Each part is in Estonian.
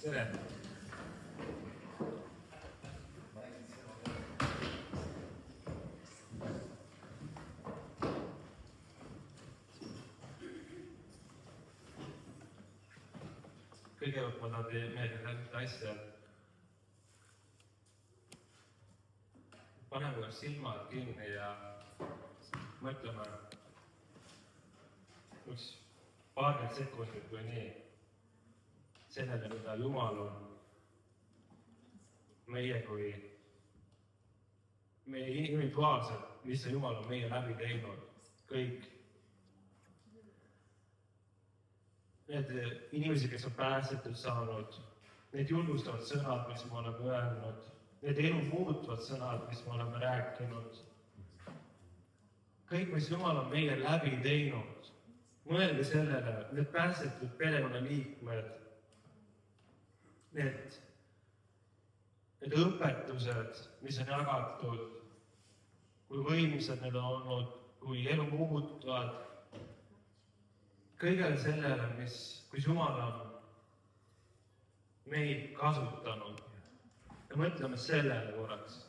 Tere! Kõigepealt ma tahan teie meelde asja. Paneme silmad kinni ja mõtleme üks paarkümmend sekundit või nii sellele, mida Jumal on meie kui meie individuaalselt, mis see Jumal on meie läbi teinud. Kõik need inimesed, kes on päästetud saanud, need julgustavad sõnad, mis me oleme öelnud, need elu muutvad sõnad, mis me oleme rääkinud. Kõik, mis Jumal on meie läbi teinud, mõelge sellele, need päästetud perekonnaliikmed, need õpetused, mis on jagatud, kui võimsad need on olnud, kui elu muutvad, kõigele sellele, kus Jumal on meid kasutanud. Ja mõtleme sellele korraks.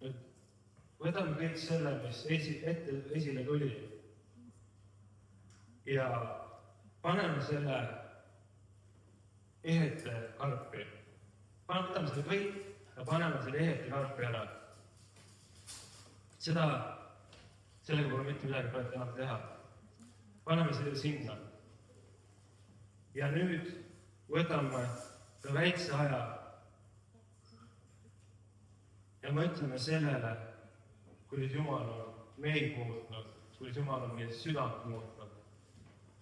Nüüd võtame kõik selle, mis esile tuli ja paneme selle ehete karpi. Võtame selle kõik ja paneme selle ehete karpi ära. Sellega pole mitte midagi praegu enam teha. Paneme selle sinna. Ja nüüd võtame ka väikse aja ja mõtleme sellele, kuidas Jumal on meid muutnud, kuidas Jumal on meie südant muutnud,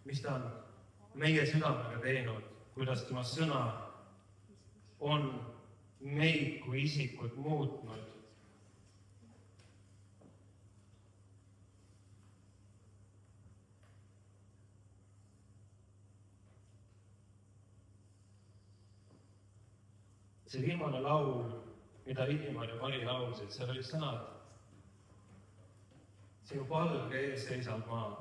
mis ta on meie südamega teinud, kuidas tema sõna on meid kui isikut muutnud. See viimane laul, mida Illimar ja Mari laulsid, seal oli sõnad. Sinu palge ees seisab maa.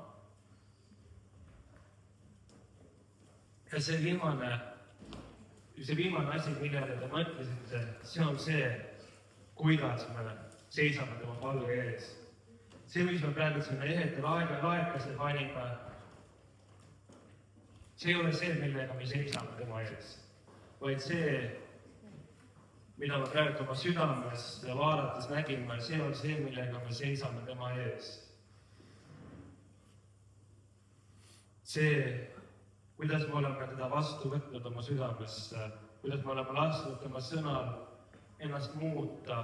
Ja see viimane asi, millele te mõtlesite, see on see, kuidas me seisame tema palge ees. See, mis me praegu sinna ehete laekase panime, see ei ole see, millega me seisame tema ees, vaid see, mida me praegu oma südames ja vaadates nägime, see on see, millega me seisame tema ees. See, kuidas me oleme teda vastu võtnud oma südamesse, kuidas me oleme lasknud tema sõnal ennast muuta,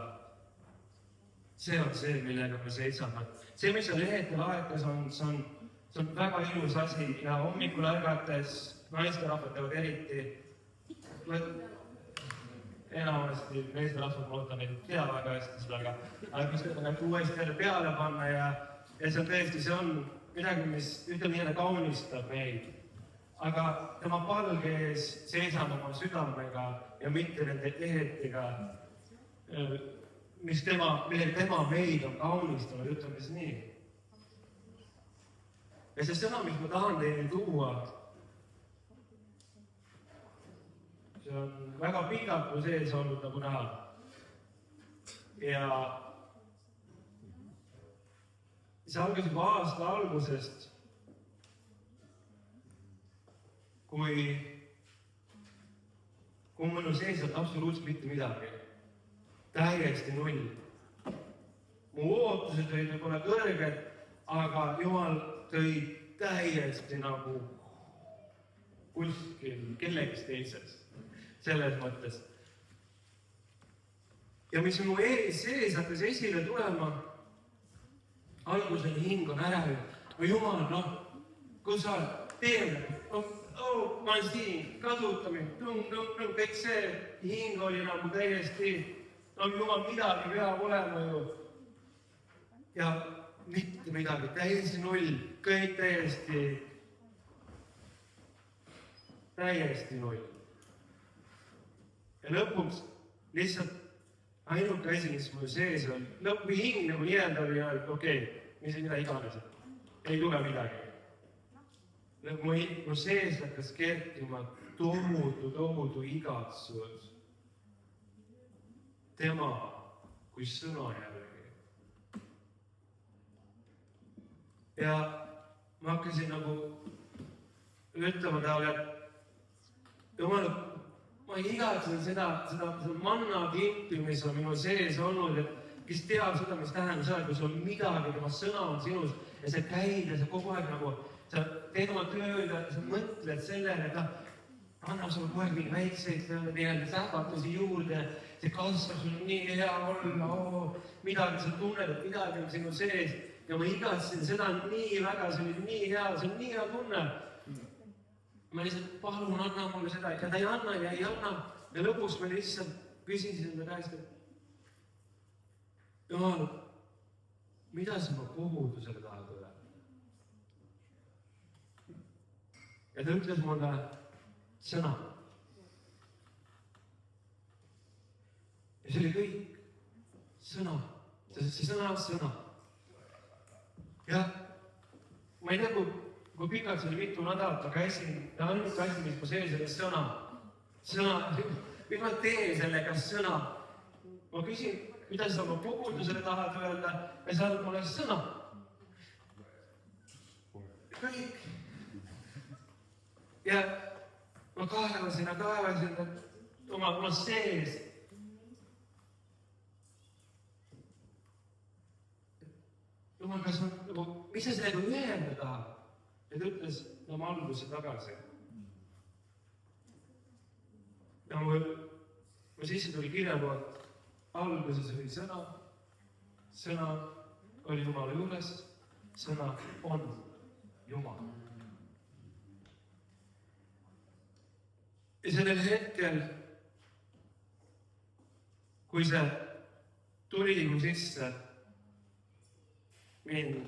see on see, millega me seisame. See, mis on ehete laekas, see on väga ilus asi ja hommikul ärgates naisterahvad teevad eriti enamasti meesterahvad, ma loodan, ei tea väga hästi seda, aga mis teda uuesti jälle peale panna ja see on tõesti, see on midagi, mis ütleme nii, kaunistab meid. Aga tema palge ees seisame oma südamega ja mitte nende ehetega, millega tema meid on kaunistanud, ütleme siis nii. Ja see sõna, mis ma tahan teile tuua, see on väga pikalt mu sees olnud nagu näha. Ja see algas juba aasta algusest, kui minu sees on absoluutselt mitte midagi. Täiesti null. Mu ootused olid võib-olla kõrged, aga Jumal tõi täiesti nagu kuskil kellegist teises. Selles mõttes. Ja mis mu sees hakkas esile tulema, alguseni hing on ära. Jumal, kus sa teeme? Ma olen siin, kasutamine, kõik see hing oli nagu täiesti, Jumal, midagi peab olema ju. Ja mitte midagi, täiesti null, kõik täiesti null. Ja lõpuks lihtsalt ainuke asi, mis mul sees on, või hing nagu nii-öelda oli, okei, mida iganes, ei tule midagi. Mu sees hakkas kerkima tohutu igatsus tema kui sõna järgi. Ja ma hakkasin nagu ütlema talle, et Jumal, ma igatsen seda manna klippi, mis on minu sees olnud, et kes teab seda, mis tähendab seda, kui sul on midagi, tema sõna on sinus ja sa käid ja sa kogu aeg nagu, sa teed oma tööd ja sa mõtled sellele, et annab sulle kogu aeg mingi väikseid sähvatusi juurde, see kasvab sul nii hea olla, midagi sa tunned, et midagi on sinu sees ja ma igatsen seda nii väga, see oli nii hea, see on nii hea tunne. Ma lihtsalt palun, anna mulle seda ja ta ei anna ja lõpuks ma lihtsalt küsisin enda käest, et Jumal, mida sa ma kogudusele tahad öelda? Ja ta ütles mulle sõna. Ja see oli kõik. Sõna. See sõna. Ja ma ei tea, kui pikalt see oli mitu nädalat, ma käisin, ja ainuke asi, mis ma sees oli sõna. Mis ma teen sellega sõna? Ma küsin, mida sa oma kogudusele tahad öelda, ja sa annad mulle sõna. Kõik. Ja ma kaevasin oma sees. Jumal, kas mis sa sellega ühendada tahad? Ja ta ütles oma alguse tagasi. Ja mu sisse tuli kirja poolt, alguses oli sõna oli Jumala juures, sõna on Jumal. Ja sellel hetkel, kui see tuli mu sisse, mind,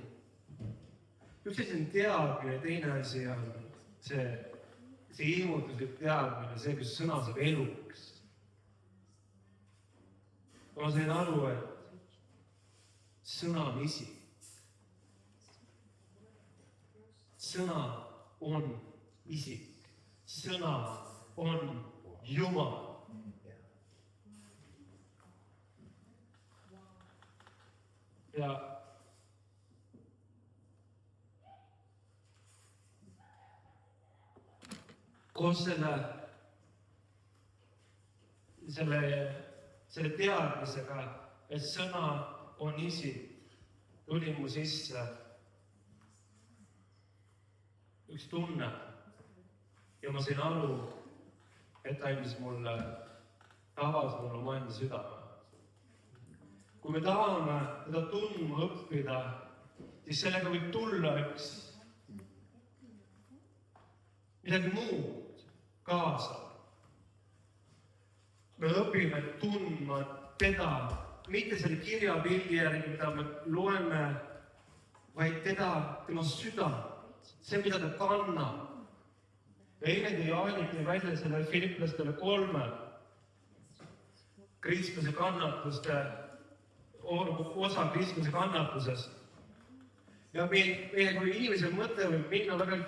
üks asi on teadmine, teine asi on see ilmutuslik teadmine, see, kus sõna saab eluks. Ma sain aru, et sõna on isik. Sõna on isik. Sõna on Jumal. Ja koos selle teadmisega, et sõna on isik, tuli mu sisse üks tunne ja ma sain aru, et ta andis mulle, avas mulle omaenda südame. Kui me tahame teda tundma õppida, siis sellega võib tulla üks midagi muud kaasa. Me õpime tundma teda, mitte selle kirjapildi järgi, mida me loeme, vaid teda, tema südamelt, see, mida ta kannab. Ja eile tõi Jaani välja selle Filiplastele 3 Kristuse kannatuste, osa Kristuse kannatusest. Ja meie kui inimesel mõte võib minna väga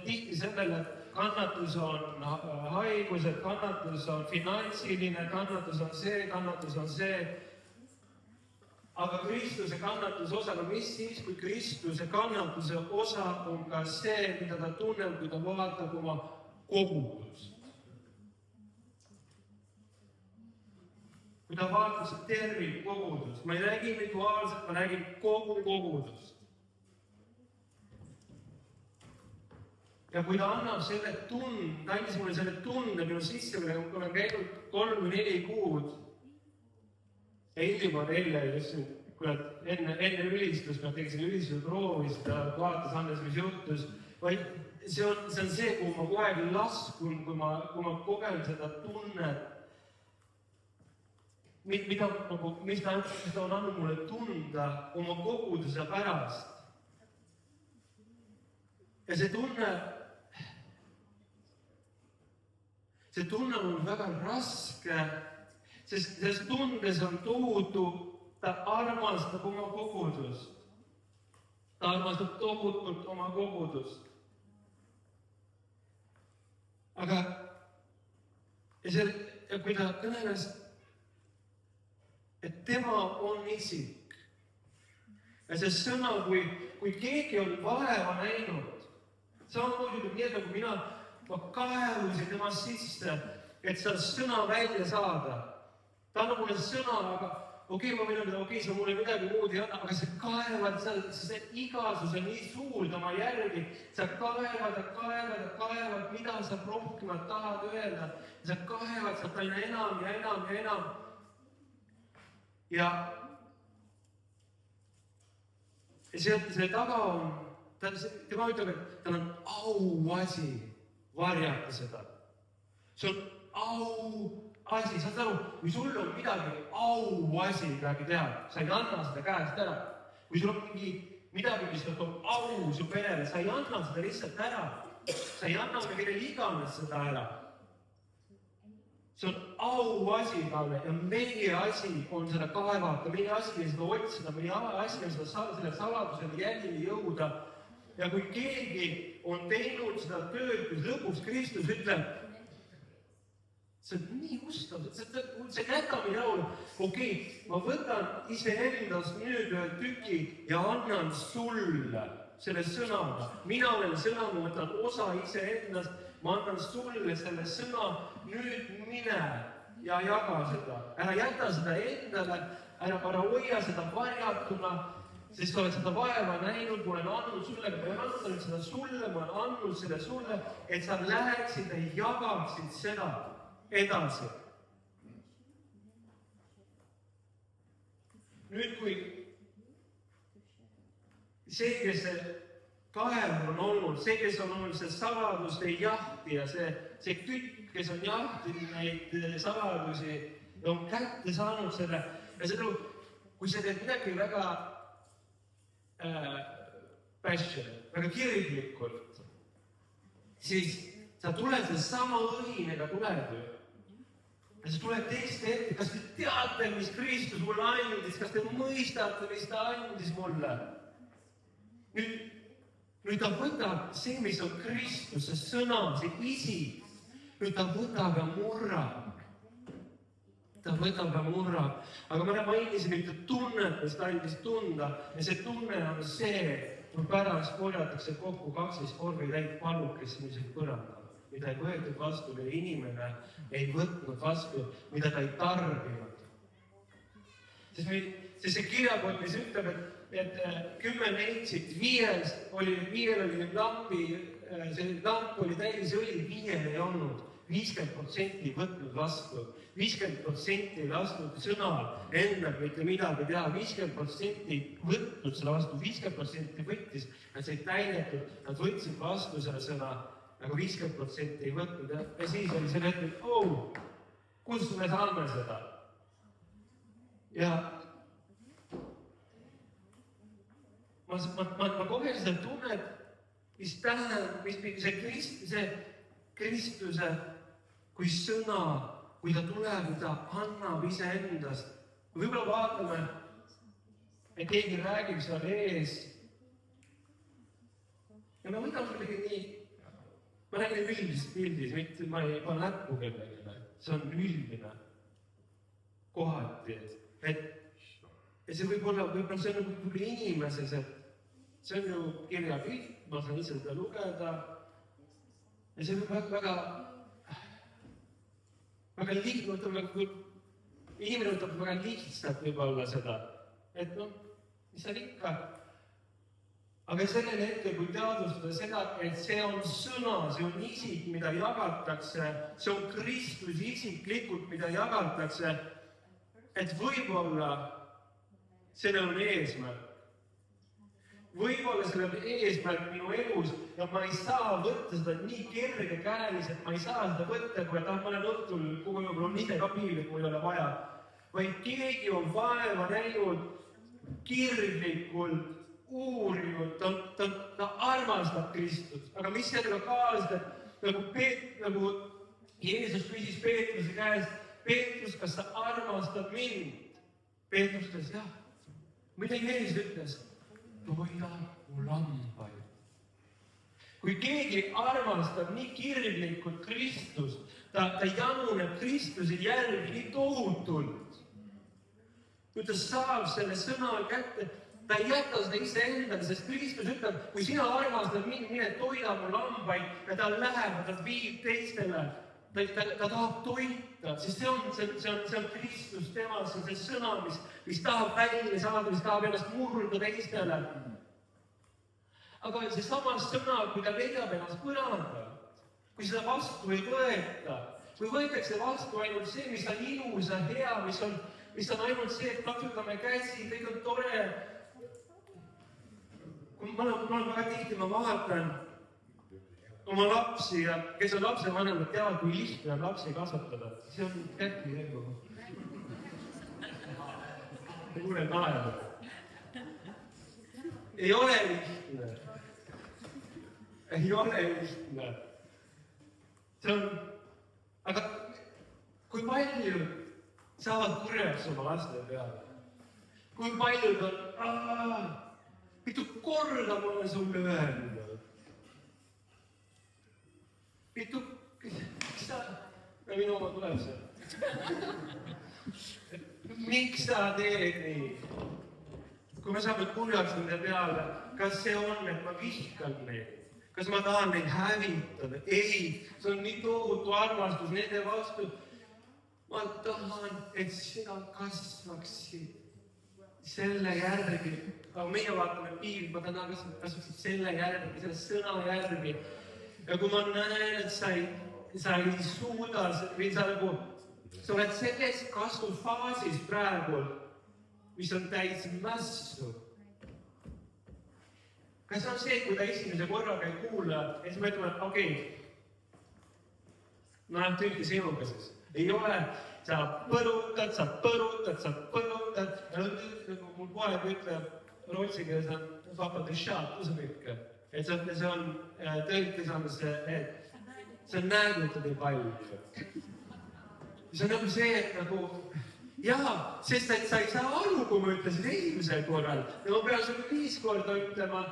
tihti sellele, et kannatus on haigus, et kannatus on finantsiline, kannatus on see. Aga Kristuse kannatuse osa, mis siis, kui Kristuse kannatuse osa on ka see, mida ta tunneb, kui ta vaatab oma kogudust. Kui ta vaatab see tervik kogudust, ma ei räägi individuaalselt, ma räägin kogu kogudust. Ja kui ta annab selle tund, ta andis mulle selle tunde minu sisse, kui olen käinud 3 või 4 kuud. Ja hiljem on eile, kui enne ülistust, ma tegin selle ülistuse proovis, ta vaatas Andres, mis juhtus. See on see, kuhu ma kogu aeg laskun, kui ma kogen seda tunnet, mis ta on andnud mulle tunda oma koguduse pärast. Ja see tunne on väga raske, Sest tundes on tohutu, ta armastab oma kogudust. Ta armastab tohutult oma kogudust. Aga ja kui ta kõneles, et tema on isik. Ja see sõna, kui keegi on vaeva näinud, samamoodi nii, nagu ma kaevusin tema sisse, et seda sõna välja saada. Ta annab mulle sõna, aga ma võin öelda, sa mulle midagi muud ei anna, aga sa kaevad, see igasus on nii suur tema järgi, sa kaevad, mida sa rohkem tahad öelda, sa kaevad sealt aina enam ja enam ja enam. Ja selle taga on, tema ütleb, et tal on auasi varjata seda. See on auasi, saad aru, kui sul on auasi midagi teha, sa ei anna seda käest ära. Kui sul on midagi, mis toob au su perele, sa ei anna seda lihtsalt ära. Sa ei anna kellele iganes seda ära. See on auasi talle ja meie asi on seda kaevata, meie asi on seda otsida, meie asi on selle saladusele jälgile jõuda. Ja kui keegi on teinud seda tööd, kus lõpuks Kristus ütleb, see on nii ustav, see jätame jaulu. Ma võtan iseendast nüüd ühe tüki ja annan sulle selle sõnaga. Mina olen sõna, ma võtan osa iseendast, ma annan sulle selle sõna, nüüd mine ja jaga seda. Ära jäta seda endale, ära hoia seda varjatuna, sest oled seda vaeva näinud, ma olen andnud sulle, ma olen andnud seda sulle, ma olen andnud selle sulle, et sa läheksid ja jagaksid seda edasi. Nüüd, kui see, kes see kaev on olnud, see, kes on olnud see saladuste jahti ja see kütt, kes on jahtinud neid saladusi ja on kätte saanud selle, ja seda, kui sa teed midagi väga väga kirglikult, siis sa tuled sama õhinega tuled ju. Ja sa tuled teiste ette, kas te teate, mis Kristus mulle andis, kas te mõistate, mis ta andis mulle? Nüüd ta võtab see, mis on Kristus, see sõna, see isik, nüüd ta võtab ja murrab. Ta võtab ja murrab. Aga ma mainisin ühte tunnet, mis ta andis tunda, ja see tunne on see, kui pärast korjatakse kokku 12 korvi täit palukest, mis ei põranda, mida ei võetud vastu, mida inimene ei võtnud vastu, mida ta ei tarbinud. Sest see kirjakott, mis ütleb, et 10 neitsid, 5 oli lampi, see lamp oli täis õli, 5 ei olnud, 50% ei võtnud vastu, 50% ei lastud sõnal endal mitte midagi teha, 50% ei võtnud selle vastu, 50% võttis, nad said täidetud, nad võtsid vastu selle sõna, aga 50% ei võtnud ja siis oli selle hetkel, kus me saame seda? Ja ma kohe seda tunnet, mis tähendab, see Kristuse kui sõna, kui ta tuleb, ta annab iseendast. Kui võib-olla vaatame, et keegi räägib seal ees ja me võtame midagi nii, ma räägin üldist pildis, mitte ma ei pane näppu kellelegi, see on üldine kohati, et see võib olla, see on nagu inimeses, et see on ju kirjapilt, ma saan ise seda lugeda ja see võib väga lihtne, inimene võtab väga lihtsalt võib-olla seda, et mis seal ikka. Aga sellel hetkel, kui teadvustada seda, et see on sõna, see on isik, mida jagatakse, see on Kristus isiklikult, mida jagatakse, et võib-olla sellel on eesmärk. Võib-olla sellel on eesmärk minu elus ja ma ei saa võtta seda nii kergekäeliselt, ma ei saa seda võtta, kui ma olen õhtul, kui ma olen ise ka piibil, kui ei ole vaja. Vaid keegi on vaeva näinud, kirglikult uurinud, ta armastab Kristust. Aga mis sellega kaasneb, nagu Jeesus küsis Peetruse käest, Peetrus, kas sa armastad mind? Peetrus ütles, jah. Mida Jeesus ütles? Toida mu lambaid. Kui keegi armastab nii kirglikult Kristust, ta januneb Kristuse järgi nii tohutult. Kui ta saab selle sõna kätte, ta ei jäta seda iseendale, sest Kristus ütleb, kui sina armastad mind, mine toida mu lambaid ja ta läheb, ta viib teistele. Ta tahab toita, sest see on Kristus temas, see on see sõna, mis tahab välja saada, mis tahab ennast murda teistele. Aga see sama sõna, kui ta leiab ennast põrandalt, kui seda vastu ei võeta, kui võetakse vastu ainult see, mis on ilus ja hea, mis on ainult see, et plaksutame käsi, kõik on tore. Ma väga tihti vaatan oma lapsi ja kes on lapsevanemad, teavad, kui lihtne on lapsi kasvatada. See on kätli elu. Kuule naeru. Ei ole lihtne. Ei ole lihtne. See on, aga kui paljud saavad kurjaks oma laste peale? Kui paljud on, mitu korda ma olen sulle öelnud? Miks sa, minu oma tuleb see. Miks sa teed nii? Kui me saame kurjaks nende peale, kas see on, et ma vihkan neid? Kas ma tahan neid hävitada? Ei, see on nii tohutu armastus nende vastu. Ma tahan, et sina kasvaksid selle järgi. Aga meie vaatame piirid, ma tahan kasvaksid selle järgi, selle sõna järgi. Ja kui ma näen, et sa ei suuda, või sa oled selles kasvufaasis praegu, mis on täis mässu. Kas on see, kui ta esimese korraga ei kuula, ja siis me ütleme, okei, no on tüüki sinugases. Ei ole, sa põrutad, ja mul poeg ütleb rootsi keeles on vapade šaat, usumikka. Et see on tõlkes, see on näegutud ja palju. See on nagu see, et nagu, jaa, sest et sa ei saa aru, kui ma ütlesin esimesel korral, ja ma pean sulle 5 korda ütlema,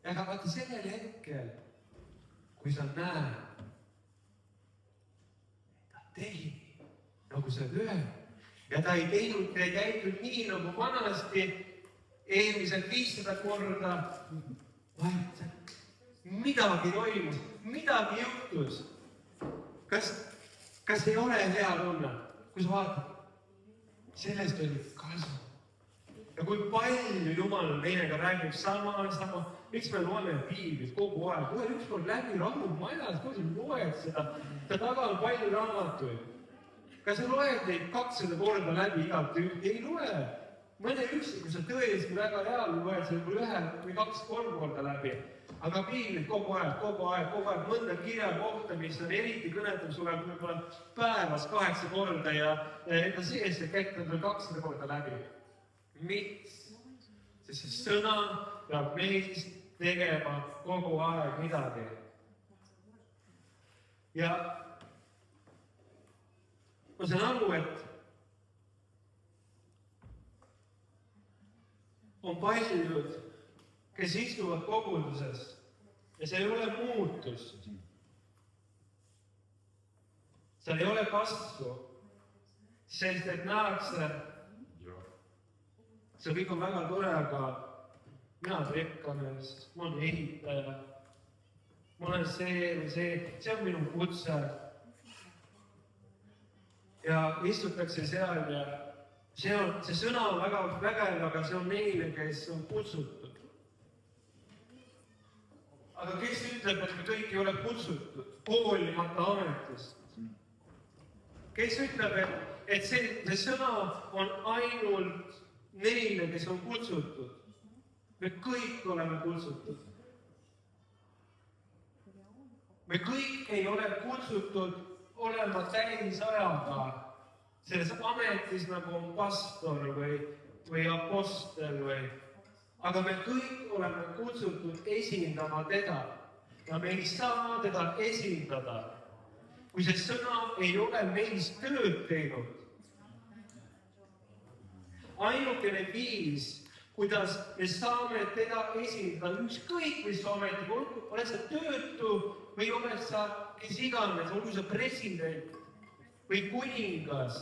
aga vaata sellel hetkel, kui sa näed, ta tegi, nagu sa ütled, ja ta ei teinud, ta ei käinud nii, nagu vanasti, eelmisel 500 korda, midagi toimus, midagi juhtus. Kas ei ole hea tunne, kui sa vaatad, sellest oli kasu. Ja kui palju Jumal meiega räägib sama, miks me loeme piiblit kogu aeg, kohe ükskord läbi rahul majas, kui sa loed seda, ta taga on palju raamatuid. Kas sa loed neid 200 korda läbi igalt üht? Ei loe. Mõne üksiku sa tõesti väga hea loed selle 1 või 2-3 korda läbi. Aga piiblit kogu aeg, mõnda kirja kohta, mis on eriti kõnetab sulle, kui võib-olla päevas 8 korda ja enda sees see kätt on veel 200 korda läbi. Miks? Sest see sõna peab meist tegema kogu aeg midagi. Ja ma saan aru, et on paljud, kes istuvad koguduses ja see ei ole muutust. Seal ei ole kasvu, sest et näakse, see kõik on väga tore, aga mina olen rekkamees, ma olen ehitaja, ma olen see on minu kutse. Ja istutakse seal ja see sõna on väga vägev, aga see on neile, kes on kutsutud. Aga kes ütleb, et me kõik ei ole kutsutud, hoolimata ametist? Kes ütleb, et see sõna on ainult neile, kes on kutsutud? Me kõik oleme kutsutud. Me kõik ei ole kutsutud olema täisajaga selles ametis, nagu on pastor või apostel aga me kõik oleme kutsutud esindama teda ja me ei saa teda esindada, kui see sõna ei ole meis tööd teinud. Ainukene viis, kuidas me saame teda esindada, ükskõik mis ametiga, oled sa töötu või oled sa kes iganes, olgu sa president või kuningas.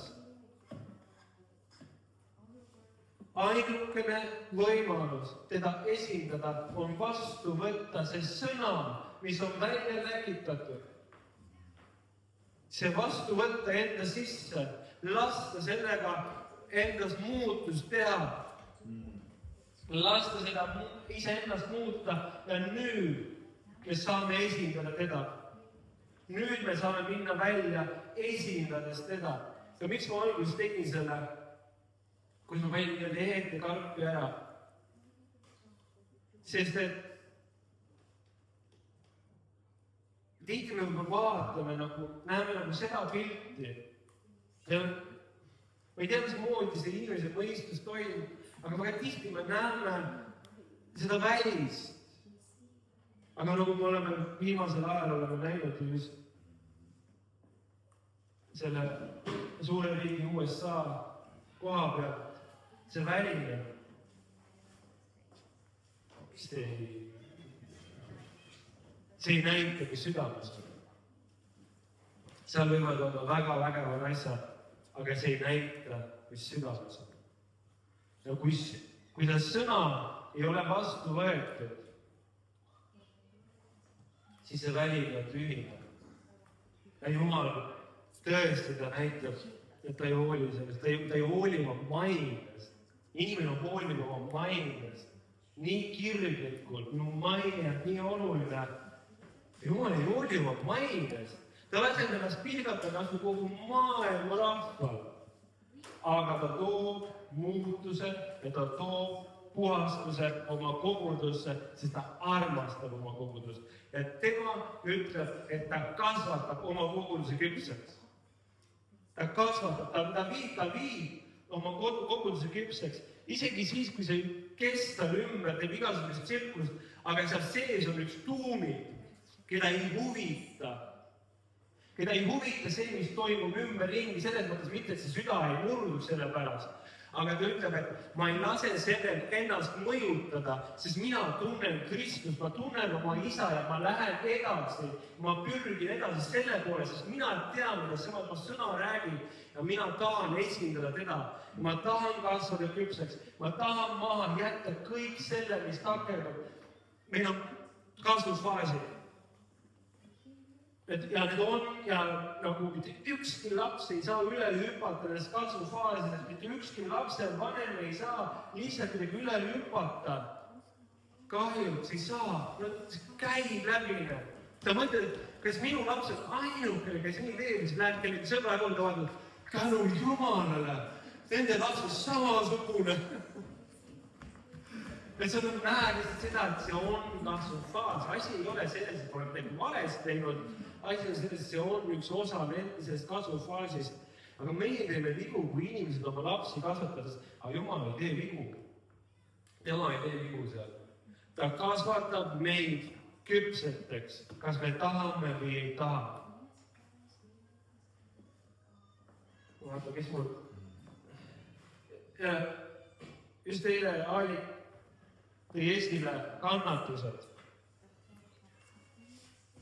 Ainukene võimalus teda esindada on vastu võtta see sõna, mis on välja läkitatud. See vastu võtta enda sisse, lasta sellega endas muutust teha. Lasta seda iseennast muuta ja nüüd me saame esindada teda. Nüüd me saame minna välja esindades teda. Ja miks ma alguses tegin selle, kui ma välja lehed ja karpi ära? Sest et tihti me vaatame näeme seda pilti. Ja ma ei tea, mismoodi see inimese mõistus toimub, aga väga tihti me näeme seda välist. Aga nagu me oleme viimasel ajal näinud just selle suure riigi USA koha pealt, see väline, see ei näita, mis südames on. Seal võivad olla väga vägevad asjad, aga see ei näita, mis südames on. Ja kui see sõna ei ole vastu võetud, siis see väline on tühine. Ja Jumal tõesti ta näitab, et ta ei hooli sellest, ta ei hooli oma mainest. Inimene on hoolinud oma mainest. Nii kirglikult, minu maine on nii oluline. Jumal ei hooli oma mainest. Ta laseb ennast pilgata kasvu kogu maailma rahval. Aga ta toob muutuse ja ta toob puhastuse oma kogudusse, sest ta armastab oma kogudust. Ja tema ütleb, et ta kasvatab oma koguduse küpseks. Ta kasvatab, ta viib oma koguduse küpseks. Isegi siis, kui see kesta ümber, teeb igasugust tsirkust, aga seal sees on üks tuumik, keda ei huvita see, mis toimub ümberringi, selles mõttes mitte, et see süda ei murdu selle pärast. Aga ta ütleb, et ma ei lase sellel ennast mõjutada, sest mina tunnen Kristust, ma tunnen oma isa ja ma lähen edasi, ma pürgin edasi selle poole, sest mina tean, kuidas ma sõna räägin ja mina tahan esindada teda. Ma tahan kasvada küpseks, ma tahan maha jätta kõik selle, mis takerdab. Meil on kasvusfaasid. Ja need on, ja nagu ükski laps ei saa üle hüpata nendest kasvufaasidest, mitte ükski lapse vanem ei saa lihtsalt midagi üle hüpata. Kahjuks ei saa, käib läbi. Ta mõtled, kas minu laps on ainukene, kes nii teeb, siis läheb kellegi sõbra juurde vaadata, tänu Jumalale, nende laps on samasugune. Ja sa näed seda, et see on kasvufaas. Asi ei ole selles, et oled midagi valesti teinud. Asi on selles, et see on üks osa sellest kasvufaasist. Aga meie teeme vigu, kui inimesed oma lapsi kasvatades, aga Jumal ei tee vigu. Tema ei tee vigu seal. Ta kasvatab meid küpseteks, kas me tahame või ei taha. Vaata, kes mul... Just eile Aalik tõi Eestile kannatused.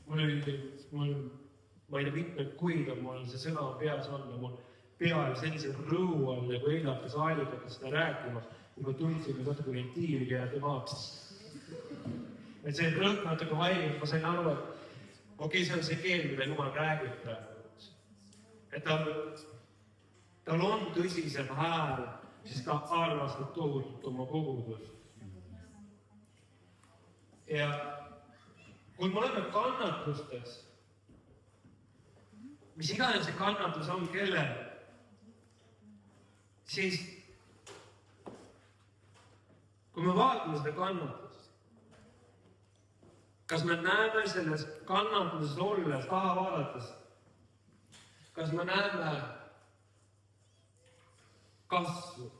Ma ei tea, mitmed kuid on mul see sõna peas on ja mul peal sellise rõu all ja kui eile hakkas Aalik hakkas seda rääkima, kui ma tundsin, et natuke ventiili keerati maaks. Et see rõhk natuke vaimib, ma sain aru, et okei, see on see keel, mida Jumal räägib praegu. Et tal on tõsisem hääl, siis ta armastab tohutult oma kogudust. Ja kui me oleme kannatustes, mis iganes see kannatus on kellel, siis kui me vaatame seda kannatust, kas me näeme selles kannatuses olles, taha vaadates, kas me näeme kasvu,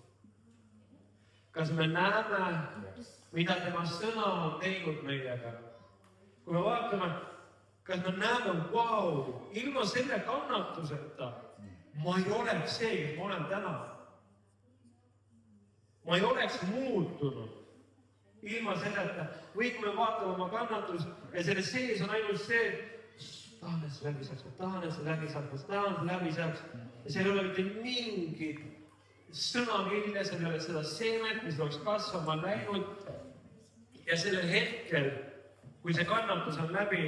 kas me näeme, mida tema sõna on teinud meiega. Kui me vaatame, kas me näeme, vau, ilma selle kannatuseta ma ei oleks see, kes ma olen täna. Ma ei oleks muutunud ilma selleta. Või kui me vaatame oma kannatust ja selle sees on ainult see, tahan, et see läbi saaks, ma tahan, et see läbi saaks, ma tahan, et see läbi saaks. Ja seal ei ole mitte mingit sõnakilja, seal ei ole seda seemet, mis oleks kasvama läinud. Ja sellel hetkel, kui see kannatus on läbi,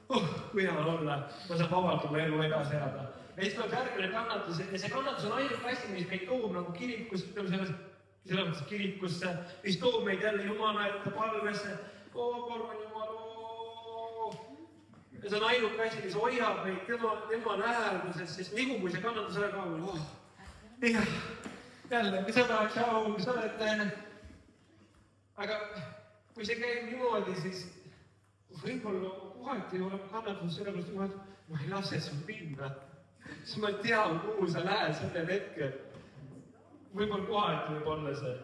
kui hea on olla, ma saan vabalt oma elu edasi elada. Ja siis tuleb järgmine kannatus ja see kannatus on ainult asi, mis meid toob nagu kirikusse, selles mõttes kirikusse, mis toob meid jälle Jumala ette palvesse. Palun Jumal, ja see on ainult asi, mis hoiab meid tema läheduses, sest nigu kui see kannatus ära kaob. Jälle, sõda, tšau, sa oled. Aga kui see käib niimoodi, siis võib-olla kohati olema kannatus sellepärast, et ma ei lase sul minna. Siis ma tean, kuhu sa lähed sellel hetkel. Võib-olla kohati võib olla see.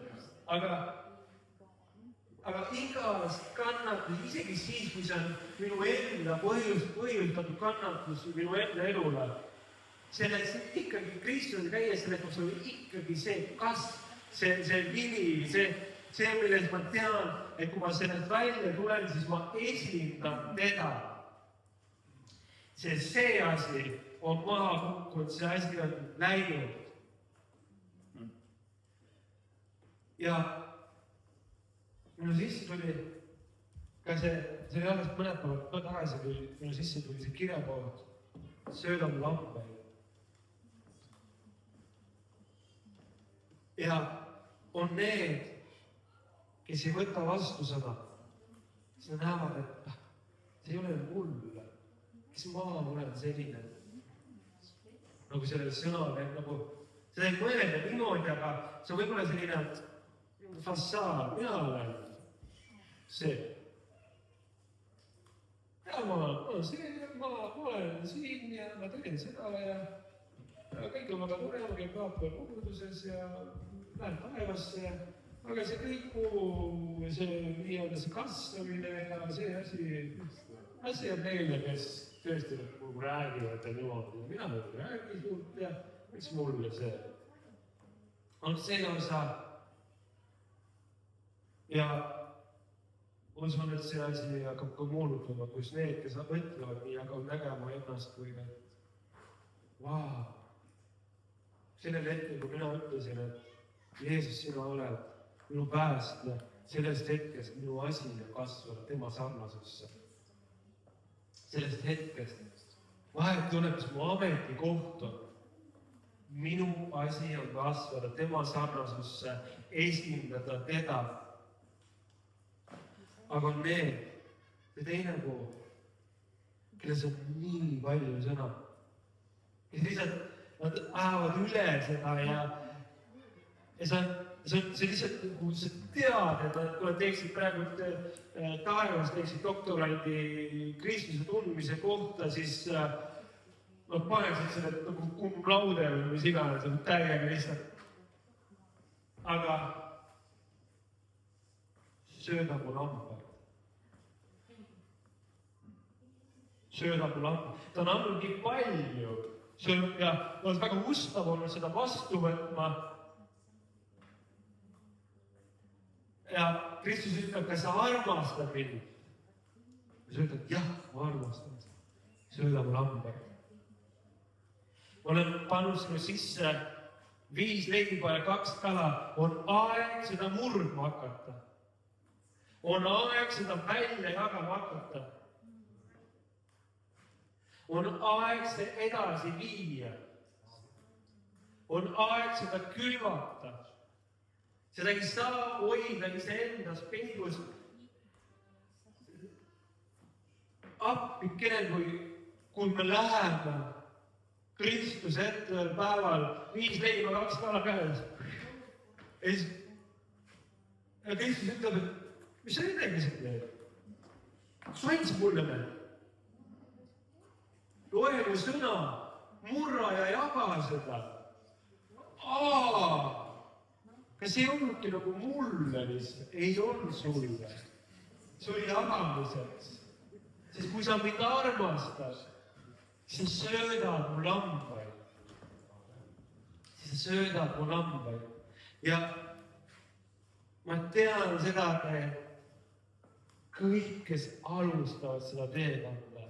Aga igast kannatus, isegi siis, kui see on minu enda põhjustatud kannatus minu enda elule, selles ikkagi Kristuse käies, selles on ikkagi see kasv, see vili, see, milles ma tean, et kui ma sellest välja tulen, siis ma esindan teda. See asi on maha kukkunud, see asi on läinud. Ja minu sisse tuli ka see oli alles mõned päevad tagasi, kui minu sisse tuli see kirjapood, sööda mu lambaid. Ja on need, kes ei võta vastu seda, siis nad näevad, et see ei ole mulle, kes ma olen selline. Nagu sellele sõnale, nagu seda ei mõelda niimoodi, aga see on võib-olla selline fassaad, mina olen see. Ja ma olen siin ja ma teen seda ja kõik on väga tore, ma käin pühapäeval koguduses ja lähen taevasse, aga see kõik muu, see kasvamine ja see asi on neile, kes tõesti räägivad ja niimoodi. Mina ei räägi suurt ja miks mulle see on see osa. Ja usun, et see asi hakkab ka muutuma, kus need, kes mõtlevad nii, hakkavad nägema ennast kui vau. Sellel hetkel, kui mina ütlesin, et Jeesus, sina oled minu päästja, sellest hetkest minu asi on kasvada tema sarnasusse. Sellest hetkest vahet ei ole, mis mu ametikoht on. Minu asi on kasvada tema sarnasusse, esindada teda. Aga on need, see teine pool, kelles on nii palju sõna. Ja lihtsalt nad ajavad üle seda ja see lihtsalt, kui sa tead, et kui nad teeksid praegu taevas, teeksid doktorandi Kristuse tundmise kohta, siis nad paneksid selle nagu cum laude või mis iganes, täiega lihtsalt. Aga sööda mu lambad. Sööda mu lambad. Ta on andnud nii palju ja on väga ustav olnud seda vastu võtma. Ja Kristus ütleb, kas sa armastad mind? Ja sa ütled, jah, ma armastan. Sööda mu lambad. Ma olen pannud sinu sisse 5 leiba ja 2 kala. On aeg seda murdma hakata. On aeg seda välja jagama hakata. On aeg see edasi viia. On aeg seda külvata. Seda ei saa hoida iseendas peigus. Appi kellel, kui me läheme Kristuse ette veel päeval 5 leiba 2 kala käes. Ja Kristus ütleb, et mis sa tegesid need? Kas andsid mulle need? Loe mu sõna, murra ja jaga seda. Kas ei olnudki nagu mulle lihtsalt? Ei olnud sulle. See oli jagamiseks. Sest kui sa mind armastad, siis sa söödad mu lambaid. Ja ma tean seda, et kõik, kes alustavad seda teekonda,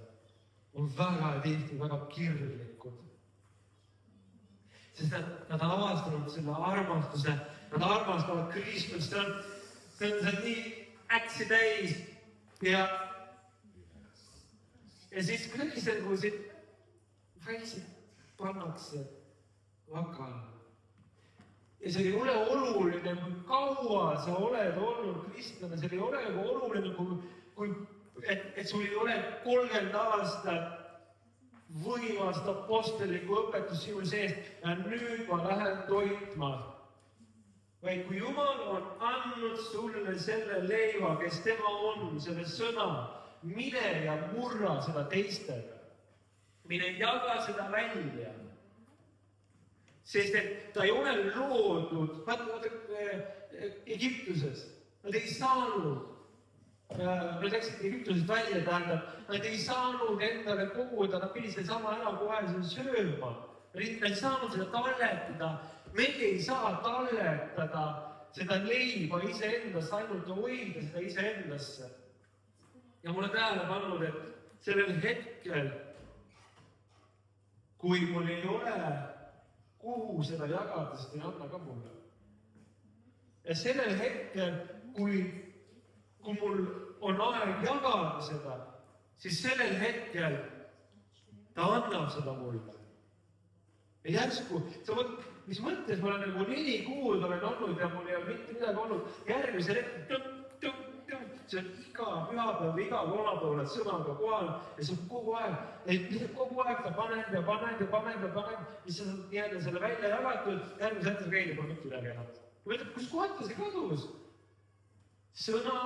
on väga tihti väga kirglikud. Sest nad avastavad selle armastuse, nad armastavad Kristust, see on nii äksi täis ja siis Kristjan, kui siin vaikselt pannakse vakale. Ja see ei ole oluline, kui kaua sa oled olnud kristlane, see ei ole oluline, et sul ei ole 30 aastat võimast apostellikku õpetust sinu seest ja nüüd ma lähen toitma. Vaid kui Jumal on andnud sulle selle leiva, kes tema on, selle sõna, mine ja murra seda teistega. Mine jaga seda välja. Sest et ta ei ole loodud, vaata Egiptuses, nad ei saanud, nad läksid Egiptusest välja, tähendab, nad ei saanud endale koguda, nad pidid sama ära kohe sööma, nad ei saanud seda talletada, meie ei saa talletada seda leiba iseendasse, ainult hoida seda iseendasse. Ja mulle tähele pannud, et sellel hetkel, kui mul ei ole kuhu seda jagada, sest ei anna ka mulle. Ja sellel hetkel, kui mul on aeg jagada seda, siis sellel hetkel ta annab seda mulle. Ja järsku, mis mõttes ma olen nagu 4 kuud olen olnud ja mul ei ole mitte midagi olnud, järgmisel hetkel see on iga pühapäev, iga kolmapäev oled sõnaga kohal ja see on kogu aeg ta paneb, mis sa jääda selle välja jagatud, järgmise hetkel käidi, pole mitte midagi enam. Mõtleb, kus kohata see kadus? Sõna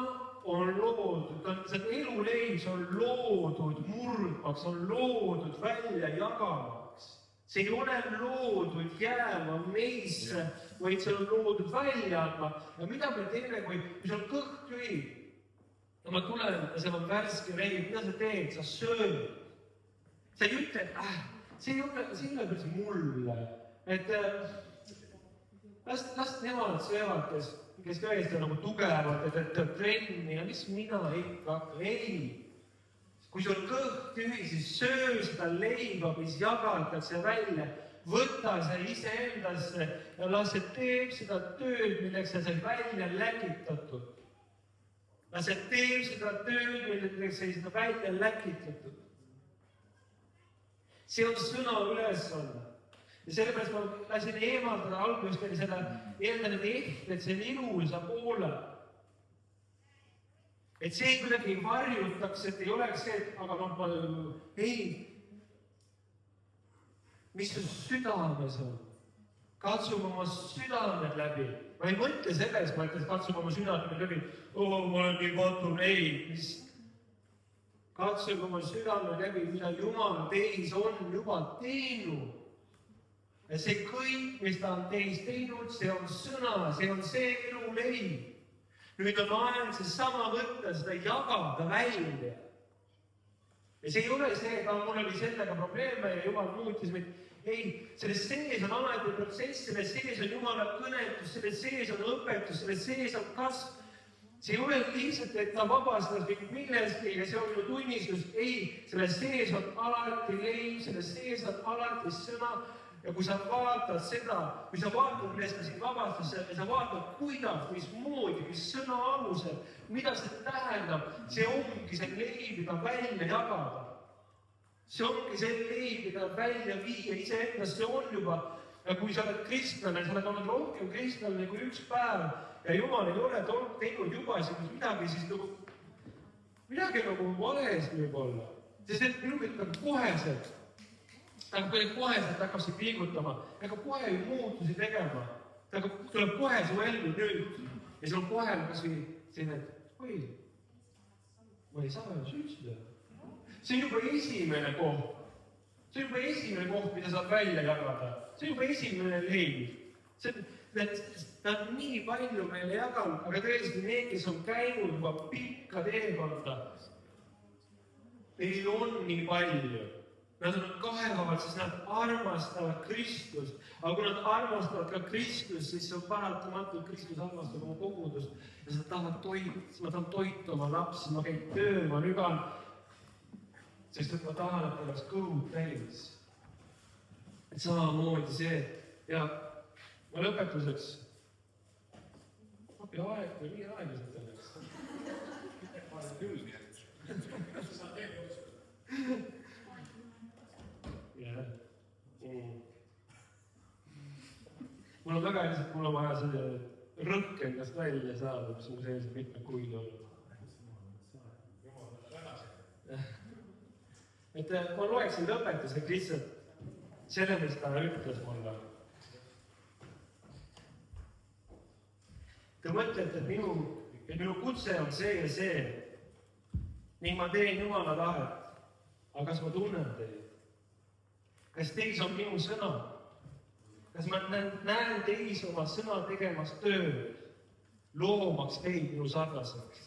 on loodud, see eluleib, see on loodud murdmaks, on loodud välja jagamaks. See ei ole loodud jääma meisse, vaid see on loodud välja andma. Ja mida me teeme, kui see on kõht tühi? Ja ma tulen, ja seal on värske leib, mida sa teed? Sa sööd. Sa ei ütle, et see ei ole päris mulle. Et las nemad söövad, kes tõesti nagu tugevad, et trenni ja mis mina ikka. Ei. Kui sul kõht tühi, siis söö seda leiba, mis jagatakse välja. Võta see iseendasse ja las see teeb seda tööd, milleks see sai välja läkitatud. Las see teeb seda tööd, milleks sai seda välja läkitatud. See on sõna ülesanne. Ja sellepärast ma lasin eemaldada algusest selle eeldanud ehted, selle ilusa poole. Et see kuidagi varjutaks, et ei oleks see, aga mis su südames on? Katsume oma südamed läbi. Ma ei mõtle selles, ma ütlen, katsume oma südamed läbi. Ma olen nii patun, mis? Katsume oma südamed läbi, mida Jumal teis on juba teinud. Ja see kõik, mis ta on teis teinud, see on sõna, see on see eluleib. Nüüd on aeg see sama võtta, seda jagada välja. Ja see ei ole see, et mul oli sellega probleeme ja Jumal muutis meid. Ei, selles sees on alati protsess, selles sees on Jumala kõnetus, selles sees on õpetus, selles sees on kasv. See ei ole lihtsalt, et ta vabastas millestki ja see on ju tunnistus. Ei, selles sees on alati leib, selles sees on alati sõna. Ja kui sa vaatad seda, kui sa vaatad, millest ta siin vabastas, ja sa vaatad, kuidas, mismoodi, mis sõna alusel, mida see tähendab, see ongi see leib, mida välja jagada. See ongi see leib, mida välja viia iseendast, see on juba. Ja kui sa oled kristlane, sa oled olnud rohkem kristlane kui üks päev ja Jumal ei ole teinud juba midagi, siis midagi nagu vales võib olla. Sest et minu ütleb koheselt. Koheselt hakkab see piigutama, hakkab kohe muutusi tegema. Ta tuleb kohe su ellu nüüd ja see on kohe kas või selline, et ma ei saa süüdsida. See on juba esimene koht. See on juba esimene koht, mida saab välja jagada. See on juba esimene leib. Ta on nii palju meile jaganud, aga tõesti need, kes on käinud juba pikka teekonda, neil on nii palju. Nad on kahevavad, sest nad armastavad Kristust. Aga kui nad armastavad ka Kristust, siis see on paratamatult, Kristus armastab oma kogudust. Ja sa tahad ma tahan toita oma lapsi, ma käin tööl, ma nügan. Sest et ma tahan, et oleks kõhud täis. Et samamoodi see. Ja ma lõpetuseks. Api aeg või nii aeglaselt selleks. Ma olen küll nii. Mul on väga lihtsalt, mul on vaja selle rõhk endast välja saada, mis mul sellised mitmed kuid on. Et ma loeksin lõpetuseks lihtsalt selle, mis ta ütles mulle. Te mõtlete, et minu kutse on see ja see ning ma teen Jumala tahet. Aga kas ma tunnen teid? Kas teis on minu sõna? Kas ma näen teis oma sõna tegemas tööd, loomaks teid minu sarnaseks?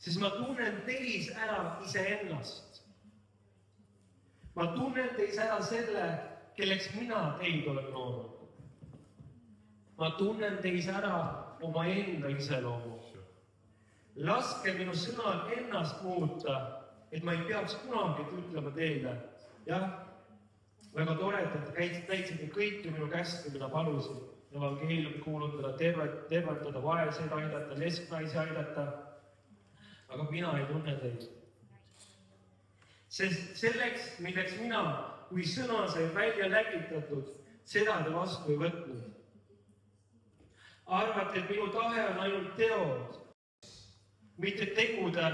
Sest ma tunnen teis ära iseennast. Ma tunnen teis ära selle, kelleks mina teid olen loonud. Ma tunnen teis ära oma enda iseloomu. Laske minu sõnal ennast muuta, et ma ei peaks kunagi ütlema teile. Jah, väga tore, et täitsite kõiki minu käske, mida palusin. Evangeeliumi kuulutada, tervetada, vaeseid aidata, lesknaisi aidata. Aga mina ei tunne teid. Sest selleks, milleks mina, kui sõna sai välja läkitatud, seda te vastu ei võtnud. Arvate, et minu tahe on ainult teod, mitte tegude,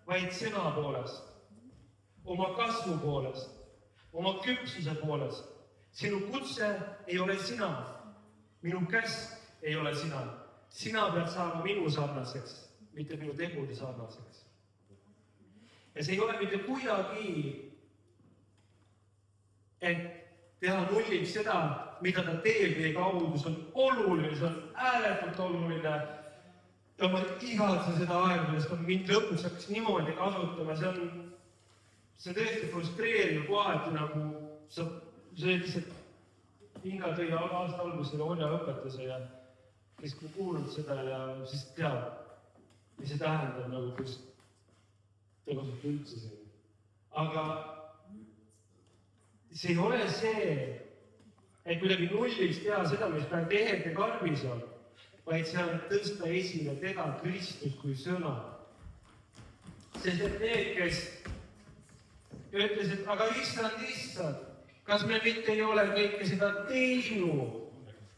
vaid sõna poolest, oma kasvu poolest, oma küpsuse poolest. Sinu kutse ei ole sina, minu käsk ei ole sina. Sina pead saama minu sarnaseks, mitte minu tegude sarnaseks. Ja see ei ole mitte kuidagi, et teha nulliks seda, mida ta teeb meie kaudu, see on oluline, see on ääretult oluline. Ja ma igatsen seda aega, sest ma mind lõpuks hakkas niimoodi kasutama, see on tõesti frustreeriv kohati, nagu see lihtsalt hinga tõi aasta alguses selle orjaõpetuse ja kes kui kuulnud seda ja siis teab, mis see tähendab, nagu kus ta kasutab üldse siin. Aga see ei ole see, et kuidagi nulliks teha seda, mis praegu tehed ja karbis on, vaid see on tõsta esile teda Kristus kui sõna. Sest et need, kes ütlesid, aga issand, kas me mitte ei ole kõike seda teinud?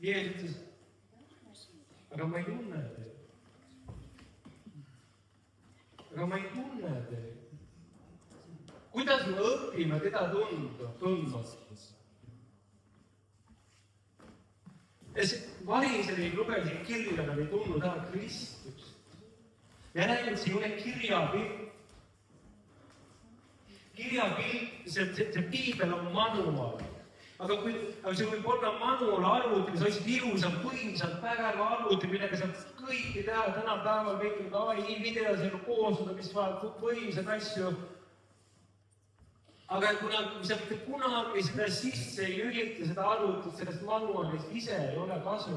Jeesus ütles, aga ma ei tunne teid. Aga ma ei tunne teid. Kuidas me õpime teda tundma? Variseli lugesid kirja, nad ei tundnud ära Kristust. Ja näinud, see ei ole kirjapilt. Kirjapilt, see piibel on manual. Aga see võib olla manual arvuti, mis olid ilusam, võimsam, päeva arvuti, millega saab kõiki teha tänapäeval, kõik AI videos ja koostada, mis vajab võimsad asju. Aga kuna sa mitte kunagi seda sisse ei lülita, seda arvutit sellest manualist ise ei ole kasu.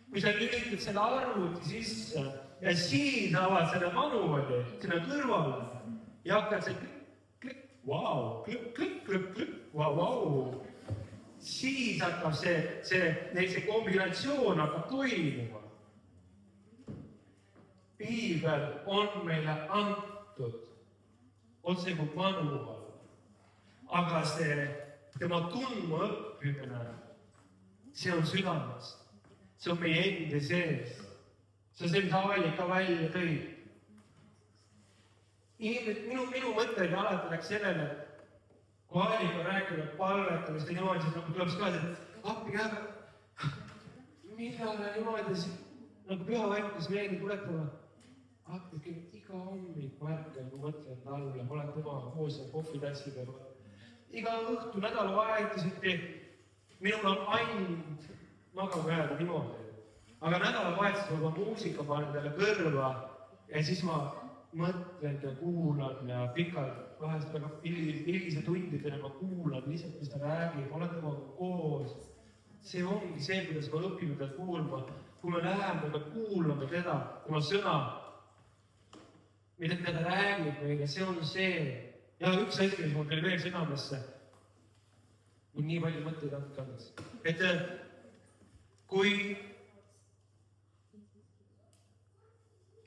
Kui sa lülitad selle arvuti sisse ja siis avad selle manuali sinna kõrvale ja hakkad see klikk, vau, klikk, vau. Siis hakkab see kombinatsioon hakkab toimuma. Piibel on meile antud otse kui manual. Aga see tema tundma õppimine, see on südames. See on meie endi sees. See on see, mis avalik ka välja tõi. Minu mõtteid alati läks sellele, et kui avalik on rääkinud palvetamist ja niimoodi, siis nagu tuleb ka, et appi käega, millal niimoodi, nagu püha vaikus meelde tuletama. Appi iga hommik märkan, kui mõtlen talle, ma olen temaga koos ja kohvitassiga. Iga õhtu nädalavahetuseti minul on ainult magama jääda niimoodi. Aga nädalavahetusel ma muusika panen talle kõrva ja siis ma mõtlen ja kuulan ja pikalt, vahest väga hilise tundideni ma kuulan lihtsalt, mis ta räägib, olen temaga koos. See ongi see, kuidas me õpime teda kuulma. Kui me läheme, me kuulame teda, tema sõna, mida ta räägib meile, see on see. Ja üks asi, mis mul veel südamesse, mul nii palju mõtteid andke alles. Et kui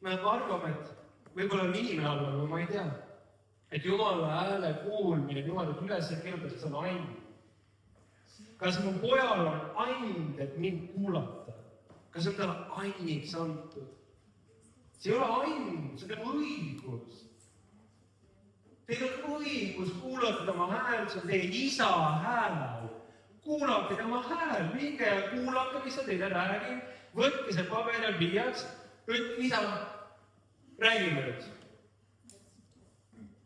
me arvame, et võib-olla inimene all, ma ei tea, et Jumala hääle kuulmine, Jumala üles kirjutab, see on aim. Kas mu pojal on aim, et mind kuulata? Kas on talle aimiks antud? See ei ole aim, see on õigus. Teil on õigus kuulata tema hääl, see on teie isa hääl. Kuulake tema hääl, minge ja kuulake, mis ta teile räägib. Võtke see paber ja pliiats, ütle isa, räägime nüüd.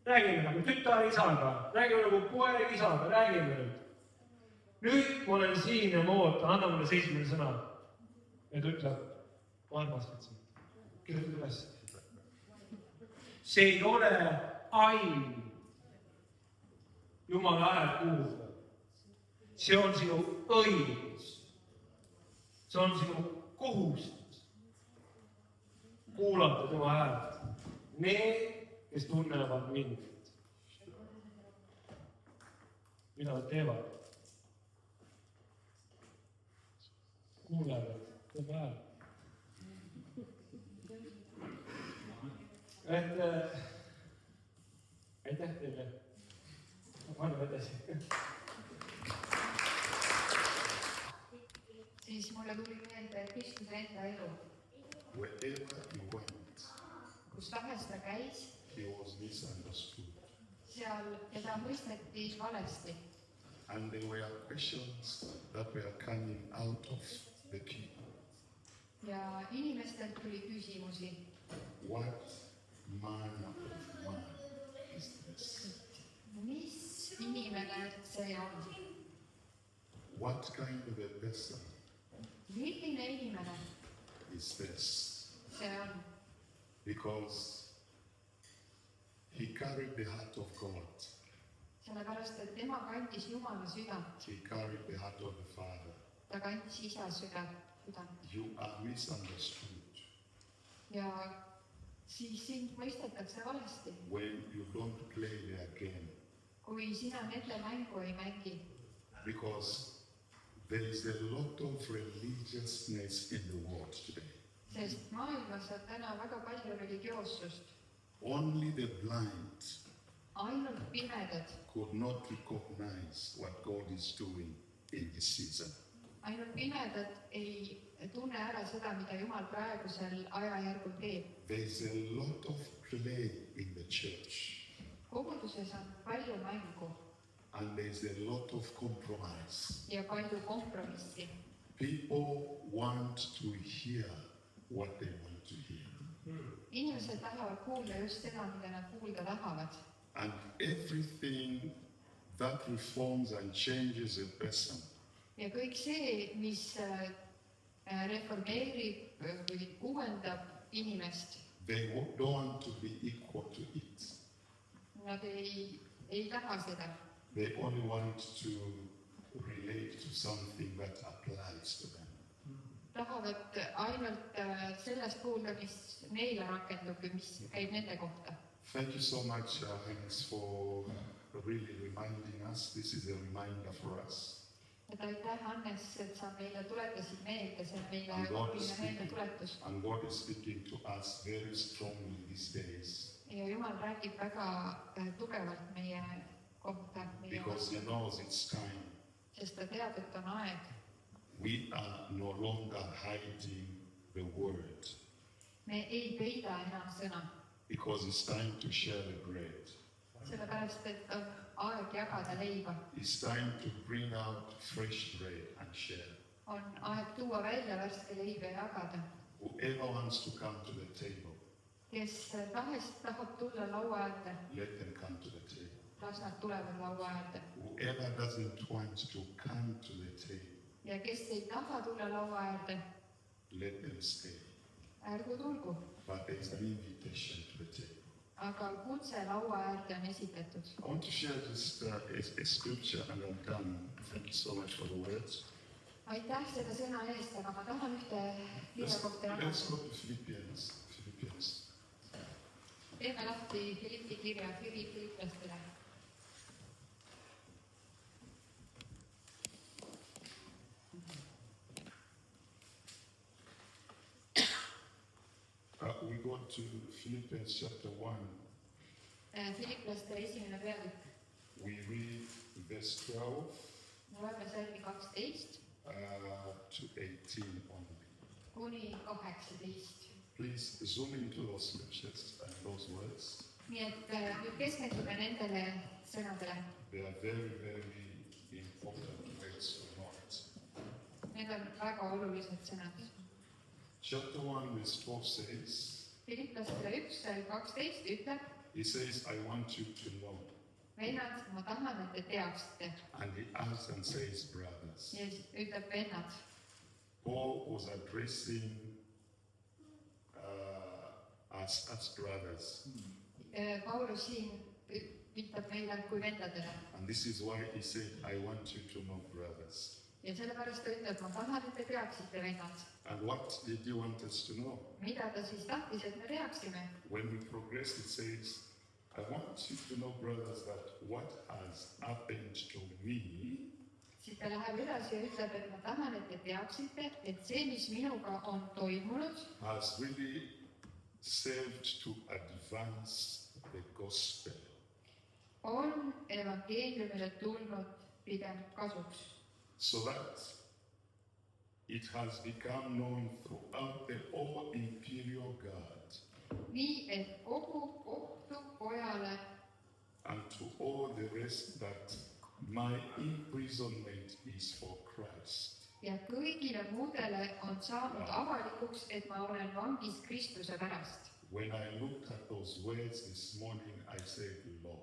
Räägime nagu tütar isaga, räägime nagu poeg isaga, räägime nüüd. Nüüd ma olen siin ja ma ootan, anna mulle 7 sõna. Ja ta ütleb, ma armastad sind. Kirjuta üles. See ei ole aim Jumala hääl kuulda. See on sinu õigus. See on sinu kohustus. Kuulata tema häält. Need, kes tunnevad mind. Mida nad teevad? Kuulevad tema hääl. Aitäh teile. Ma annan edasi. Siis mulle tuli meelde Kristuse enda elu. Wherever he went, Kus tahes ta käis, he was misunderstood. seal teda mõisteti valesti. And there were questions that were coming out of the people. Ja inimestelt tuli küsimusi. What manner of man is this? Mis inimene see on? What kind of a person Milline inimene is this? see on? Because he carried the heart of God. Sellepärast, et tema kandis Jumala südant. He carried the heart of the Father. Ta kandis isa südant. You are misunderstood Ja siis sind mõistetakse valesti, when you don't play their game. kui sina nende mängu ei mängi. Because there is a lot of religiousness in the world today. Sest maailmas on täna väga palju religioossust. Only the blind Ainult pimedad, could not recognize what God is doing in this season. ainult pimedad ei tunne ära seda, mida Jumal praegusel ajajärgul teeb. There is a lot of play in the church, Koguduses on palju mängu and there is a lot of compromise. ja palju kompromissi. People want to hear what they want to hear. Inimesed tahavad kuulda just seda, mida nad kuulda tahavad. And everything that reforms and changes a person Ja kõik see, mis reformeerib või uuendab inimest, they don't want to be equal to it. nad ei taha seda. They only want to relate to something that applies to them. Tahavad ainult sellest kuulda, mis neile rakendub ja mis käib nende kohta. Thank you so much, Hannes, for really reminding us. This is a reminder for us. Et aitäh, Hannes, et sa meile tuletasid meelde, see on meile And God is oluline meelde tuletus. speaking to us very strongly these days. Ja Jumal räägib väga tugevalt meie kohta, Because he knows it's time. sest ta teab, et on aeg. We are no longer hiding the word. Me ei peida enam sõna, Because it's time to share the bread. sellepärast, et on aeg jagada leiba. It's time to bring out fresh bread and share. On aeg tuua välja värske leib ja jagada. Whoever wants to come to the table, Kes tahab tulla laua äärde, let them come to the table. las nad tulevad laua äärde. Whoever doesn't want to come to the table, Ja kes ei taha tulla laua äärde, let them stay. ärgu tulgu. But there is an invitation to the table. aga kutse laua äärde on esitatud. I want to share just a scripture and I'm done. Thank you so much for the words. Aitäh selle sõna eest, aga ma tahan ühte kirjakohta Let's go jagada. to Philippians. Teeme lahti Philippi kirja filiplastele. We go to Philippians chapter 1. Filiplaste esimene peatükk. We read verse 12 Loeme salmi 12 to 18 only. kuni 18. Please zoom into those scriptures and those words. Nii et nüüd keskendume nendele sõnadele. They are very, very important words to note. Need on väga olulised sõnad. Chapter 1 verse 12 says, Filiplastele 1:12 ütleb, he says, I want you to know. vennad, ma tahan, et te teaksite. And he adds and says, brothers. Ja siis ütleb vennad. Paul was addressing us as brothers. Paulus siin viitab meile kui vendadele. And this is why he said, I want you to know, brothers. Ja sellepärast ta ütleb, ma tahan, et te teaksite, vennad. And what did he want us to know? Mida ta siis tahtis, et me teaksime? When we progress, it says, I want you to know, brothers, that what has happened to me Siis ta läheb edasi ja ütleb, et ma tahan, et te teaksite, et see, mis minuga on toimunud, has really served to advance the gospel. on evangeeliumile tulnud pigem kasuks. So that it has become known throughout the whole imperial guard Nii, et kogu kohtukojale and to all the rest that my imprisonment is for Christ. ja kõigile muudele on saanud avalikuks, et ma olen vangis Kristuse pärast. When I looked at those words this morning, I said, Lord,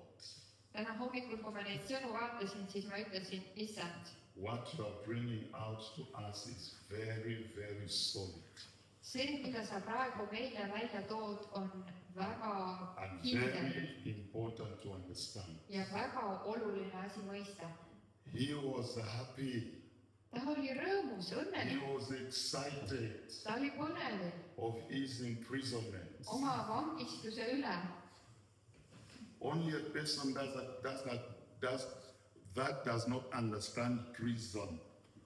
Täna hommikul, kui ma neid sõnu vaatasin, siis ma ütlesin, issand, what you are bringing out to us is very, very solid see, mida sa praegu meile välja tood, on väga and kindel very important to understand. ja väga oluline asi mõista. He was happy, Ta oli rõõmus, he õnnelik, was excited ta oli põnelik of his imprisonment. oma vangistuse üle. Only a person that does not understand prison,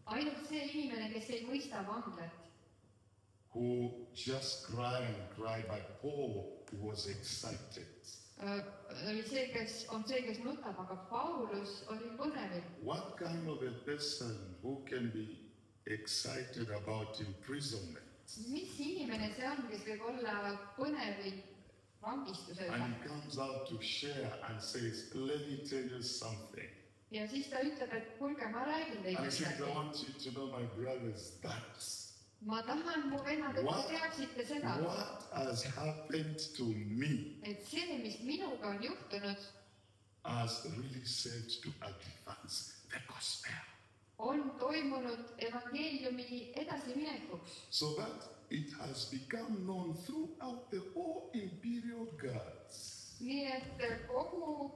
Ainult see inimene, kes ei mõista vanglat, who just cry and cry, but Paul was excited. oli see, kes nutab, aga Paulus oli põnelik. What kind of a person who can be excited about imprisonment? Mis inimene see on, kes võib olla põnevil vangistuse And üle? he comes out to share and says, let me tell you something. Ja siis ta ütleb, et kuulge, ma räägin And teile he says, I midagi. want you to know, my brothers, that Ma tahan, mu vennad, et What? te teaksite seda, what has happened to me et see, mis minuga on juhtunud, has really served to advance the gospel. on toimunud evangeeliumi edasiminekuks. So that it has become known throughout the whole imperial guards Nii et kogu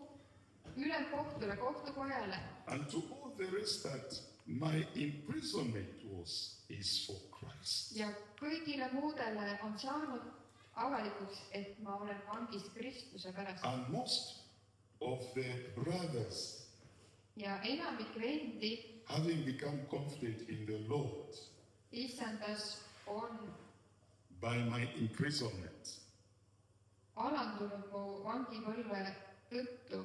ülemkohtule, kohtukojale and to all the rest that my imprisonment is for Christ. ja kõigile muudele on saanud avalikuks, et ma olen vangis Kristuse pärast. And most of the brothers, Ja enamik vendi having become confident in the Lord issandas on by my imprisonment, alandunud mu vangipõlve tõttu.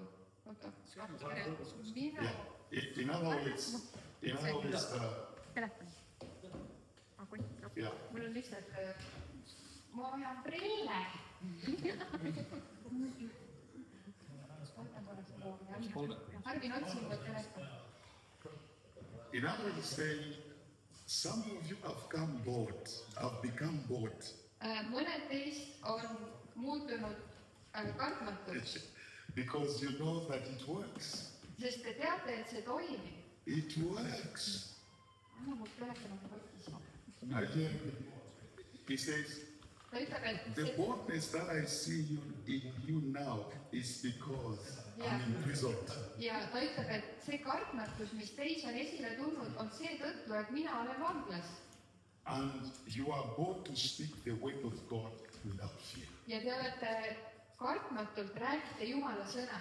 Mina yeah, in other words, telefon. yeah, Mul on lihtsalt, ma vajan prille. Arvin otsin mu telefon. in other words, saying, some of you have become bored. Mõned teist on muutunud kartmatuks, Because you know that it works. sest te teate, et see toimib. It works. Anna mu telefon on kotis. Again, he says, ta ütleb, et The see, boldness that I see in you now is because Yeah. I'm imprisoned. ja ta ütleb, et see kartmatus, mis teis on esile tulnud, on seetõttu, et mina olen vanglas. And you are bold to speak the word of God without fear. Ja te olete kartmatult, räägite Jumala sõna.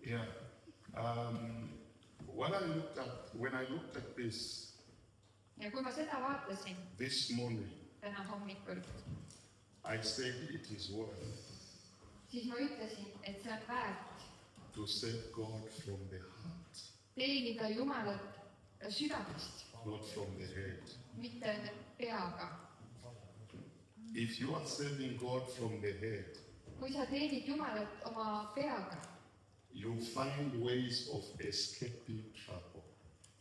Yeah. When I looked at this Ja kui ma seda vaatasin this morning, täna hommikul, I said it is worth siis ma ütlesin, et see on väärt to serve God from the heart, teenida Jumalat südamest, not from the head. mitte peaga. If you are serving God from the head, Kui sa teenid Jumalat oma peaga, you find ways of escaping trouble.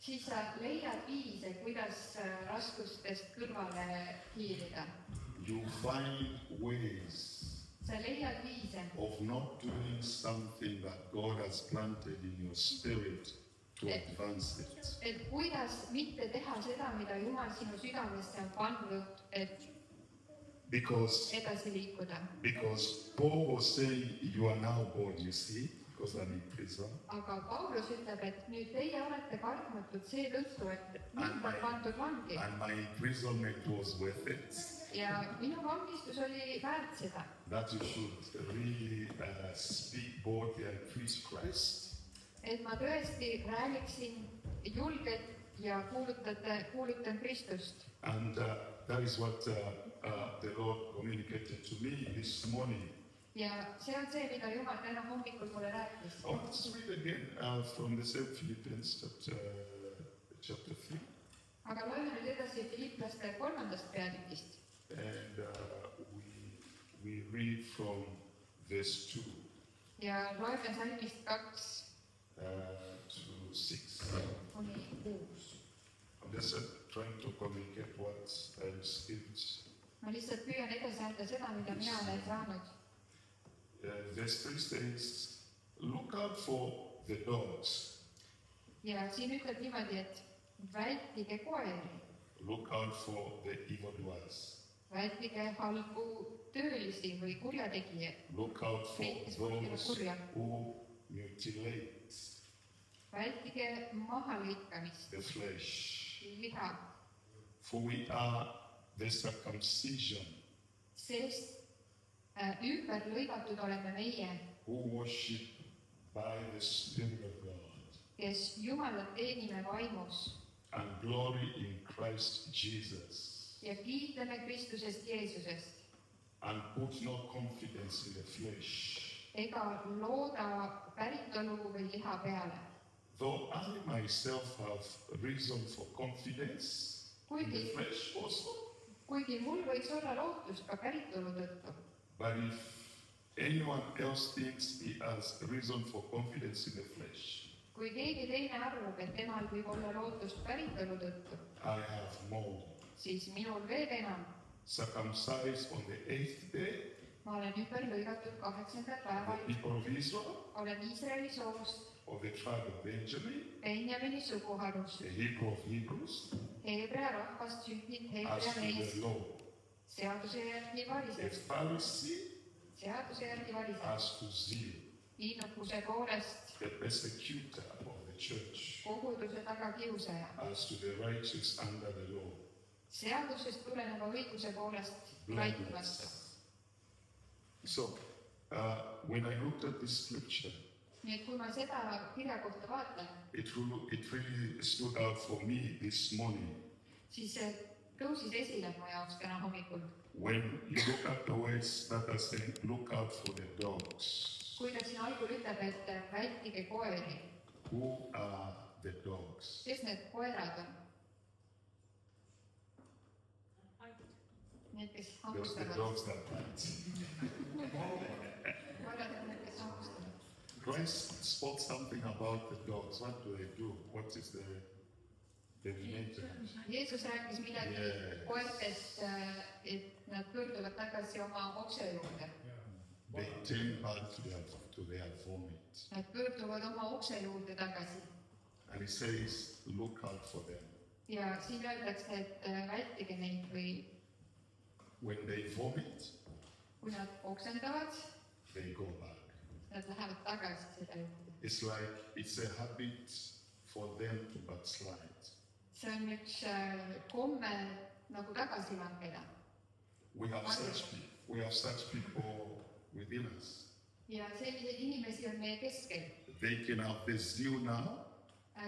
siis sa leiad viise, kuidas raskustest kõrvale hiilida. You find ways Sa leiad viise, of not doing something that God has planted in your spirit to advance it. et kuidas mitte teha seda, mida Jumal sinu südamesse on pandud, et Because edasi liikuda. Paul was saying, you are now bold, you see, because I'm in prison. Aga Paulus ütleb, et nüüd teie olete kartmatud seetõttu, et mind on pandud vangi And my imprisonment was worth it. ja minu vangistus oli väärt seda. That you should really speak boldly and preach Christ. Et ma tõesti räägiksin julgelt ja kuulutan Kristust. And that is what the Lord communicated to me this morning. Ja see on see, mida Jumal täna hommikul mulle rääkis. I want to read again from the same Philippians chapter 3. Aga loeme nüüd edasi Filiplaste 3. peatükist. And we read from verse 2 Ja loeme salmist 2 to 6. kuni 6. I'm just trying to communicate what I received. Ma lihtsalt püüan edasi anda seda, mida mina olen saanud. Verse 3 says, look out for the dogs, Ja siin ütleb niimoodi, et vältige koeri, look out for the evildoers, vältige halbu töölisi või kurjategijaid, look out for Neid, kes võivad those kurja. who mutilate vältige mahalõikamist, the flesh. liha, For we are the circumcision sest ümber lõigatud oleme meie, who worship by the Spirit of God kes Jumalat teenime vaimus and glory in Christ Jesus, ja kiitleme Kristusest Jeesusest, and put no confidence in the flesh, ega looda päritolu või liha peale. though I myself have reason for confidence in the flesh also. Kuigi mul võiks olla lootust ka päritolu tõttu. But if anyone else thinks he has reason for confidence in the flesh, Kui keegi teine arvab, et temal võib olla lootust päritolu tõttu, I have more. siis minul veel enam. Circumcised on the 8th day, Ma olen ümber lõigatud 8. the päeval, people of Israel, olen Iisraeli soost, of the tribe of Benjamin, Benjamini suguharust, the Hebrew of Hebrews, Heebrea rahvast sündinud as Heebrea to mees, the law, seaduse järgi a valises, Pharisee seaduse järgi valises, as to zeal, innukuse poolest, a persecutor of the church, koguduse tagakiusaja, as to the righteous under the law, seadusest tuleneva õiguse poolest laitu vastu. So, when I looked at this scripture, Nii et kui ma seda kirja kohta vaatan, it really stood out for me this morning. siis see tõusis esile mu jaoks täna hommikul. When you look at the words that are saying, look out for the dogs. Kui ta siin algul ütleb, et vältige koeri, Who are the dogs? kes need koerad on? Need, kes Those the hammustavad. dogs that bite. Koerad on need, kes hammustavad. Christ spoke something about the dogs. What do they do? What is the nature? Jeesus rääkis midagi koertest, et nad pöörduvad tagasi oma okse juurde. They turn back to their vomit. Nad pöörduvad oma okse juurde tagasi. And he says, look out for them. ja siin öeldakse, et vältige neid või when they vomit, kui nad oksendavad, they go back. nad lähevad tagasi seda juurde. It's like it's a habit for them to backslide. See on üks komme nagu tagasi langeda. We have such people within us. Ja selliseid inimesi on meie keskel. They can have the zeal now,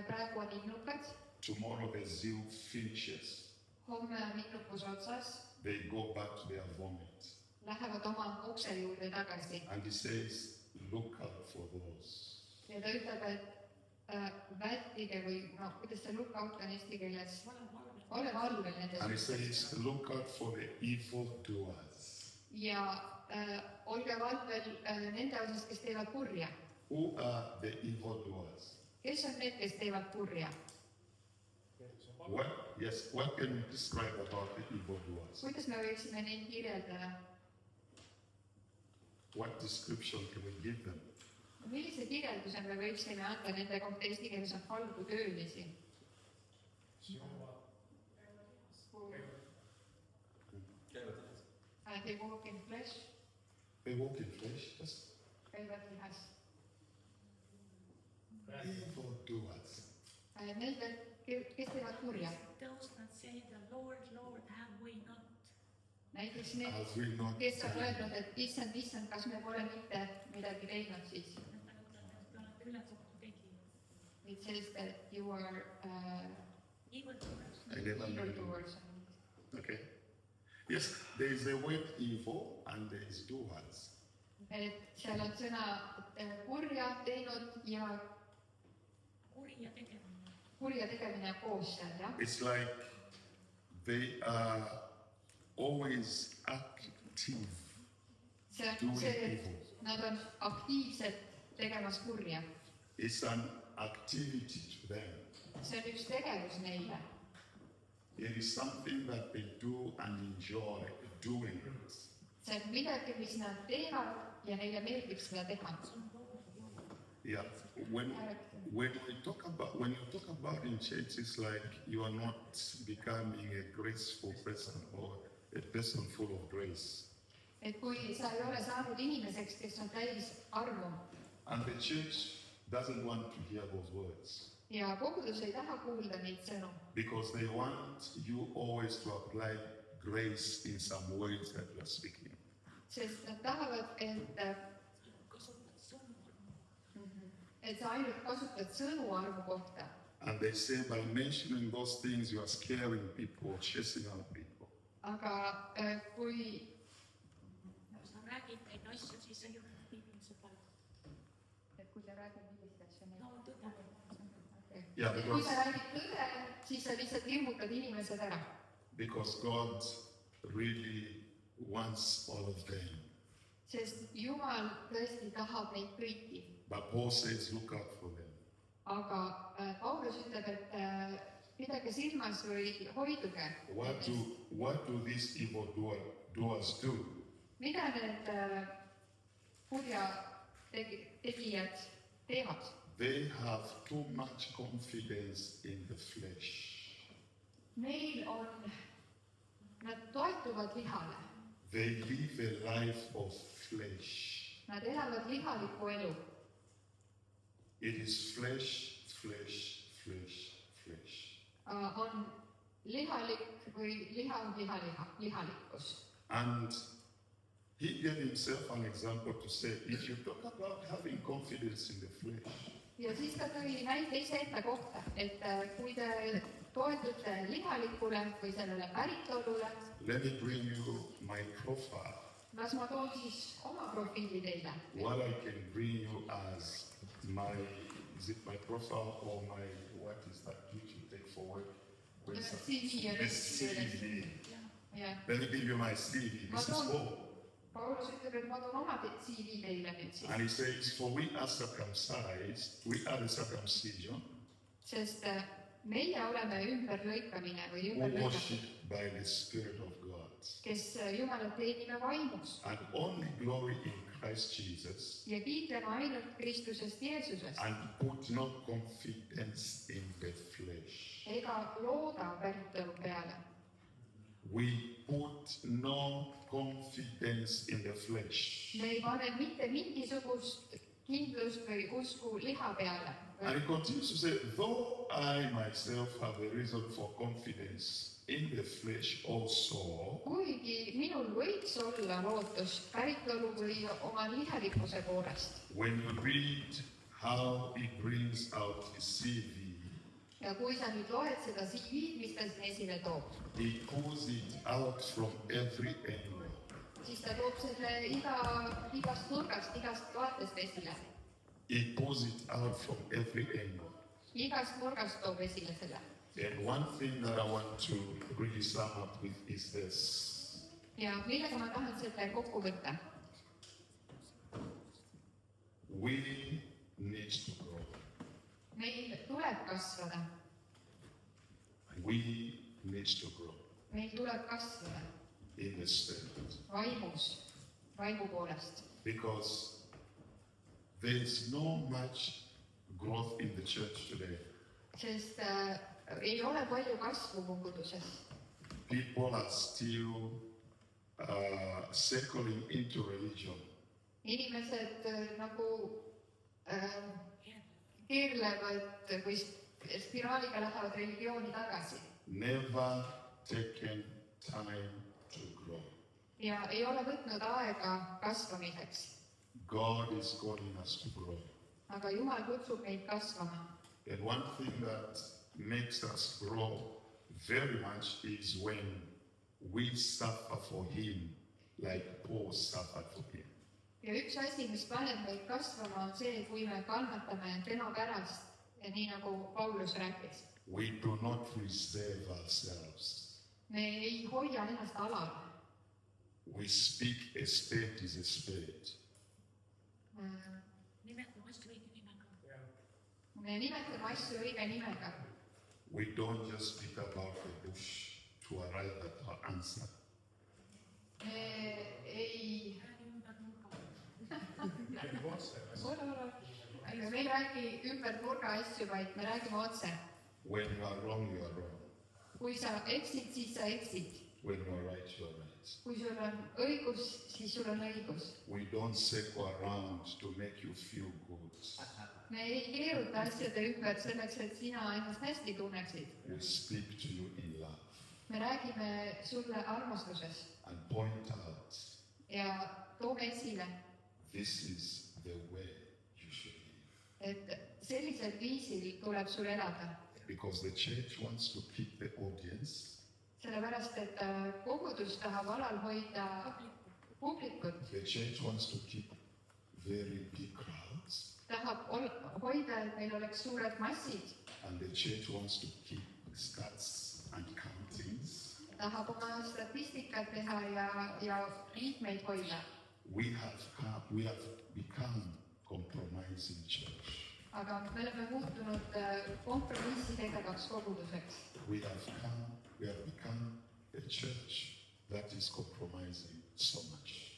Praegu on innukad, tomorrow the zeal finishes. homme on innukus otsas, They go back to their vomit. lähevad oma ukse juurde tagasi. And he says, look out for those. Ja ta ütleb, et vältige või no, kuidas see look out on eesti keeles? Ole valvel nende And he suhtes. says, look out for the evildoers. Ja olge valvel nende osas, kes teevad kurja. Who are the evildoers? Kes on need, kes teevad kurja? What can you describe about the evildoers? Kuidas me võiksime neid kirjeldada? What description can we give them? Millise kirjelduse me võiksime anda nende kohta? Eesti keeles on halbu töölisi. They walk in flesh, They walk in flesh, just käivad lihas. evildoers. Need, kes teevad kurja. Those that say, the Lord, Lord, have we not? Näiteks need, Have we not kes on done? öelnud, et issand, kas me pole mitte midagi teinud siis. Te olete ülekohtu tegijad. It says that you are Evildoers. I never knew. evildoers. Okay. Yes, there is a word evil and there is doers. Et seal on sõna kurja teinud ja Kurja tegemine. kurja tegemine koos seal, jah. It's like they are always active See on doing see, evil. et nad on aktiivselt tegemas kurja. It's an activity to them. See on üks tegevus neile. It is something that they do and enjoy doing it. See on midagi, mis nad teevad ja neile meeldib seda teha. Yeah. When you talk about in church, it's like you are not becoming a graceful person or a person full of grace. Et kui sa ei ole saanud inimeseks, kes on täis armu And the church doesn't want to hear those words ja kogudus ei taha kuulda neid sõnu, because they want you always to apply grace in some words that you are speaking. sest nad tahavad, Kasutad sõnu. et sa ainult kasutad sõnu armu kohta. And they say by mentioning those things, you are scaring people, chasing out people. Aga kui Kui sa räägid neid asju, siis sa juhid inimesed ära. et kui sa räägid millist asja No tõde. Yeah, et kui sa räägid tõde, siis sa lihtsalt hirmutad inimesed ära. because God really wants all of them. Sest Jumal tõesti tahab neid kõiki. But Paul says, look out for them. Aga Paulus ütleb, et pidage silmas või hoiduge. What do these evil doers do? Mida need kurja tegijad teevad? They have too much confidence in the flesh. Nad toetuvad lihale. They live a life of flesh. Nad elavad lihalikku elu. It is flesh, flesh, flesh, flesh. On lihalik või lihalikkus. And he gave himself an example to say, if you talk about having confidence in the flesh, Ja siis ta tõi näite iseenda kohta, et kui te toetute lihalikule või sellele päritolule, let me bring you my profile. las ma toon siis oma profiili teile. What I can bring you as my, is it my profile or my, what is that which you take for work? What is that? CV on The eesti keeles. CV. Ja Let me give you my CV. This is Paul. Paulus ütleb, et ma toon oma CV teile nüüd siis. And he says, for we are circumcised, we are the circumcision, Sest meie oleme ümberlõikamine või who ümberlõikatud, worship by the Spirit of God. kes Jumalat teenime vaimus And only glory in Christ Jesus, ja kiitleme ainult Kristusest Jeesusest and put no confidence in the flesh. ega ega looda päritolu peale. We put no confidence in the flesh. Me ei pane mitte mingisugust kindlust või usku liha peale. And he continues to say, though I myself have a reason for confidence in the flesh also, Kuigi minul võiks olla lootust päritolu või oma lihalikkuse poolest. when you read how he brings out his CV, Ja kui sa nüüd loed seda CV-d, mis ta siin esile toob, he pulls it out from every angle. siis ta toob selle igast nurgast, igast vaatest esile. He pulls it out from every angle. Igast nurgast toob esile selle. And one thing that I want to really sum up with is this. Ja millega ma tahan selle kokku võtta? We need to grow. Meil tuleb kasvada. We need to grow Meil tuleb kasvada in the spirit. vaimus, vaimu poolest. Because there is no much growth in the church today. Sest ei ole palju kasvu koguduses. People are still circling into religion. Inimesed nagu keerlevad või spiraaliga lähevad religiooni tagasi. Never taken time to grow. Ja ei ole võtnud aega kasvamiseks. God is calling us to grow. Aga Jumal kutsub meid kasvama. And one thing that makes us grow very much is when we suffer for Him like Paul suffered for Him. Ja üks asi, mis paneb meid kasvama, on see, kui me kannatame tema pärast, ja nii nagu Paulus rääkis. We do not reserve ourselves. Me ei hoia ennast alal. We speak a spade is a spade. Nimetame asju õige nimega. Me nimetame asju õige nimega. We don't just speak about the bush to arrive at our answer. Me ei... Me ei räägi ümber nurga asju, vaid me räägime otse. When you are wrong, you are wrong. Kui sa eksid, siis sa eksid. When you are right, you are right. Kui sul on õigus, siis sul on õigus. We don't circle around to make you feel good. Me ei keeruta asjade ümber selleks, et sina ennast hästi tunneksid. We speak to you in love Me räägime sulle armastuses and point out ja toome esile, this is the way you should live. et sellisel viisil tuleb sul elada. Because the church wants to keep the audience, Sellepärast, et kogudus tahab alal hoida publikut, the church wants to keep very big crowds, tahab hoida, et meil oleks suured massid, and the church wants to keep stats and countings. tahab oma statistikat teha ja liikmeid hoida. We have become compromising church. Aga me oleme muutunud kompromissi tegevaks koguduseks. We have become a church that is compromising so much.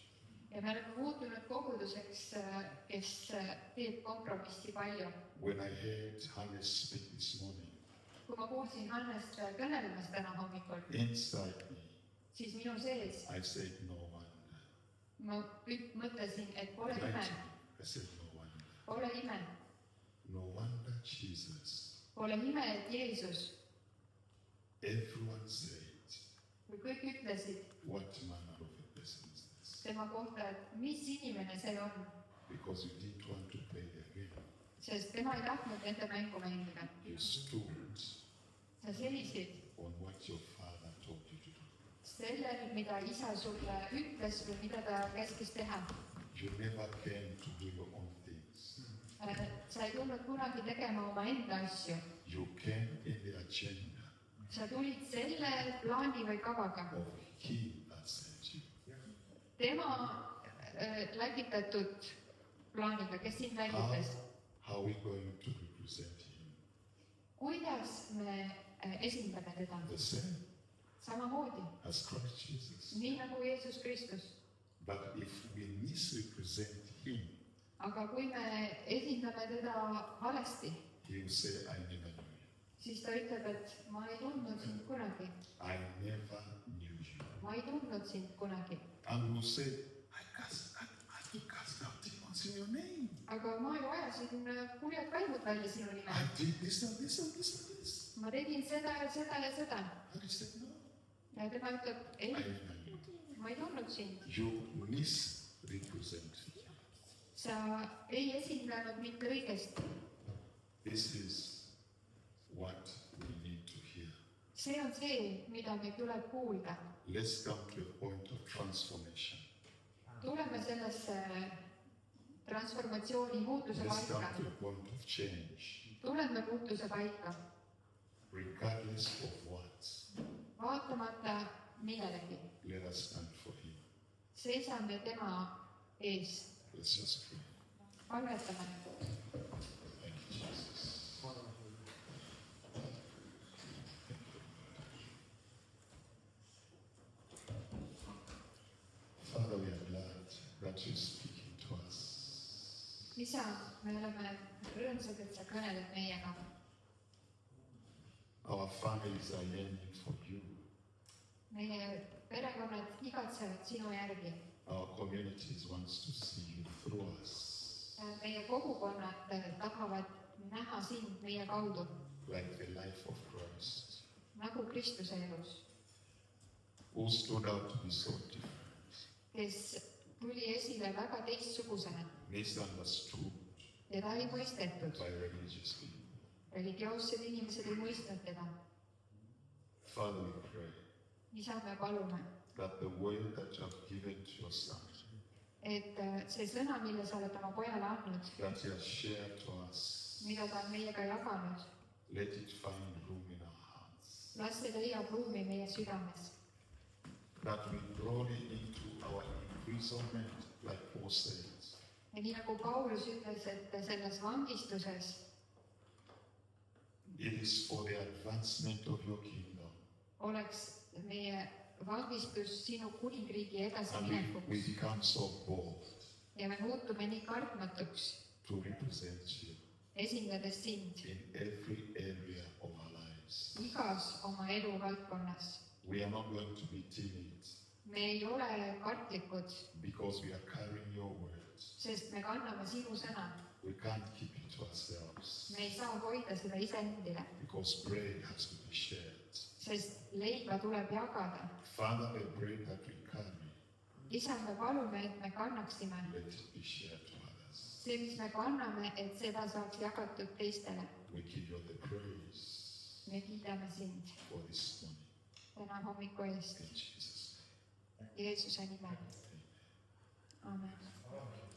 Ja me oleme muutunud koguduseks, kes teeb kompromissi palju. When I heard Hannes speak this morning, Kui ma kuulsin Hannest kõnelemas täna hommikul, inside me, siis minu sees I said, no wonder. ma mõtlesin, et pole ime, I said, no wonder. pole ime, No wonder Jesus. pole ime, et Jeesus, Everyone said, kui kõik ütlesid what manner of a person is this? tema kohta, et mis inimene see on, Because you didn't want to play the game. sest tema ei tahtnud nende mängu mängida. You stood Sa seisid on what your father told you to do. sellel, mida isa sulle ütles või mida ta käskis teha. You never came to do your own things. Sa ei tulnud kunagi tegema omaenda asju. You came in the agenda Sa tulid selle plaani või kavaga. of He that sent you. Tema läbitatud plaaniga, kes sind läbitas. How are we going to represent Him? Kuidas me esindame teda? The same Samamoodi, as Christ Jesus. nii nagu Jeesus Kristus. But if we misrepresent Him, Aga kui me esindame teda valesti, He will say, I never knew you. siis ta ütleb, et ma ei tundnud sind kunagi, I never knew you. ma ei tundnud sind kunagi. And you say, I had to cast out demons in your name. aga ma ju ajasin kurjad vaimud välja sinu I nimel. did this and this and this and this. ma tegin seda ja seda ja seda. And he said, no, ja tema ütleb, I ei, never knew you. ma ei tundnud sind. You misrepresent me. sa ei esindanud mind õigesti. This is what we need to hear. see on see, mida meil tuleb kuulda. Let's come to a point of transformation. tuleme sellesse transformatsiooni muutuse Let's come paika. to a point of change. tuleme muutuse paika, Regardless of what, vaatamata millelegi. let us stand for him. seisame tema eest, Let's just pray. palvetame. Thank you, Jesus. Father, we are glad that you're speaking to us. isa, me oleme rõõmsad, et sa kõneled meiega. Our families are yearning for you. meie perekonnad igatsevad sinu järgi. Our communities wants to see you through us, meie kogukonnad tahavad näha sind meie kaudu, like the life of Christ, nagu Kristuse elus, who stood out to be so different, kes tuli esile väga teistsugusena. misunderstood teda ei mõistetud, by religious people. religioossed inimesed ei mõistnud teda. Father, we pray isa, me palume, that the word that you have given to your son, et see sõna, mille sa oled oma pojale andnud, that he has shared to us, mida ta on meiega jaganud, let it find room in our hearts, las see leiab ruumi meie südames. that we brought it into our imprisonment, like Paul said, ja nii nagu Paulus ütles, et selles vangistuses it is for the advancement of your kingdom. oleks meie vangistus sinu kuningriigi And we edasiminekuks become so bold ja me muutume nii kartmatuks, to represent you esindades sind in every area of our lives. igas oma eluvaldkonnas. We are not going to be timid me ei ole kartlikud, because we are carrying your words. sest me kanname sinu sõna. We can't keep it to ourselves me ei saa hoida seda iseendile, because bread has to be shared. sest leiba tuleb jagada. Father, the bread that we carry, isa, me palume, et me kannaksime let it be shared to others. see, mis me kanname, et seda saaks jagatud teistele. We give you the praise me kiidame sind for this morning. täna hommiku eest In Jesus' Jeesuse nimel. name. Amen.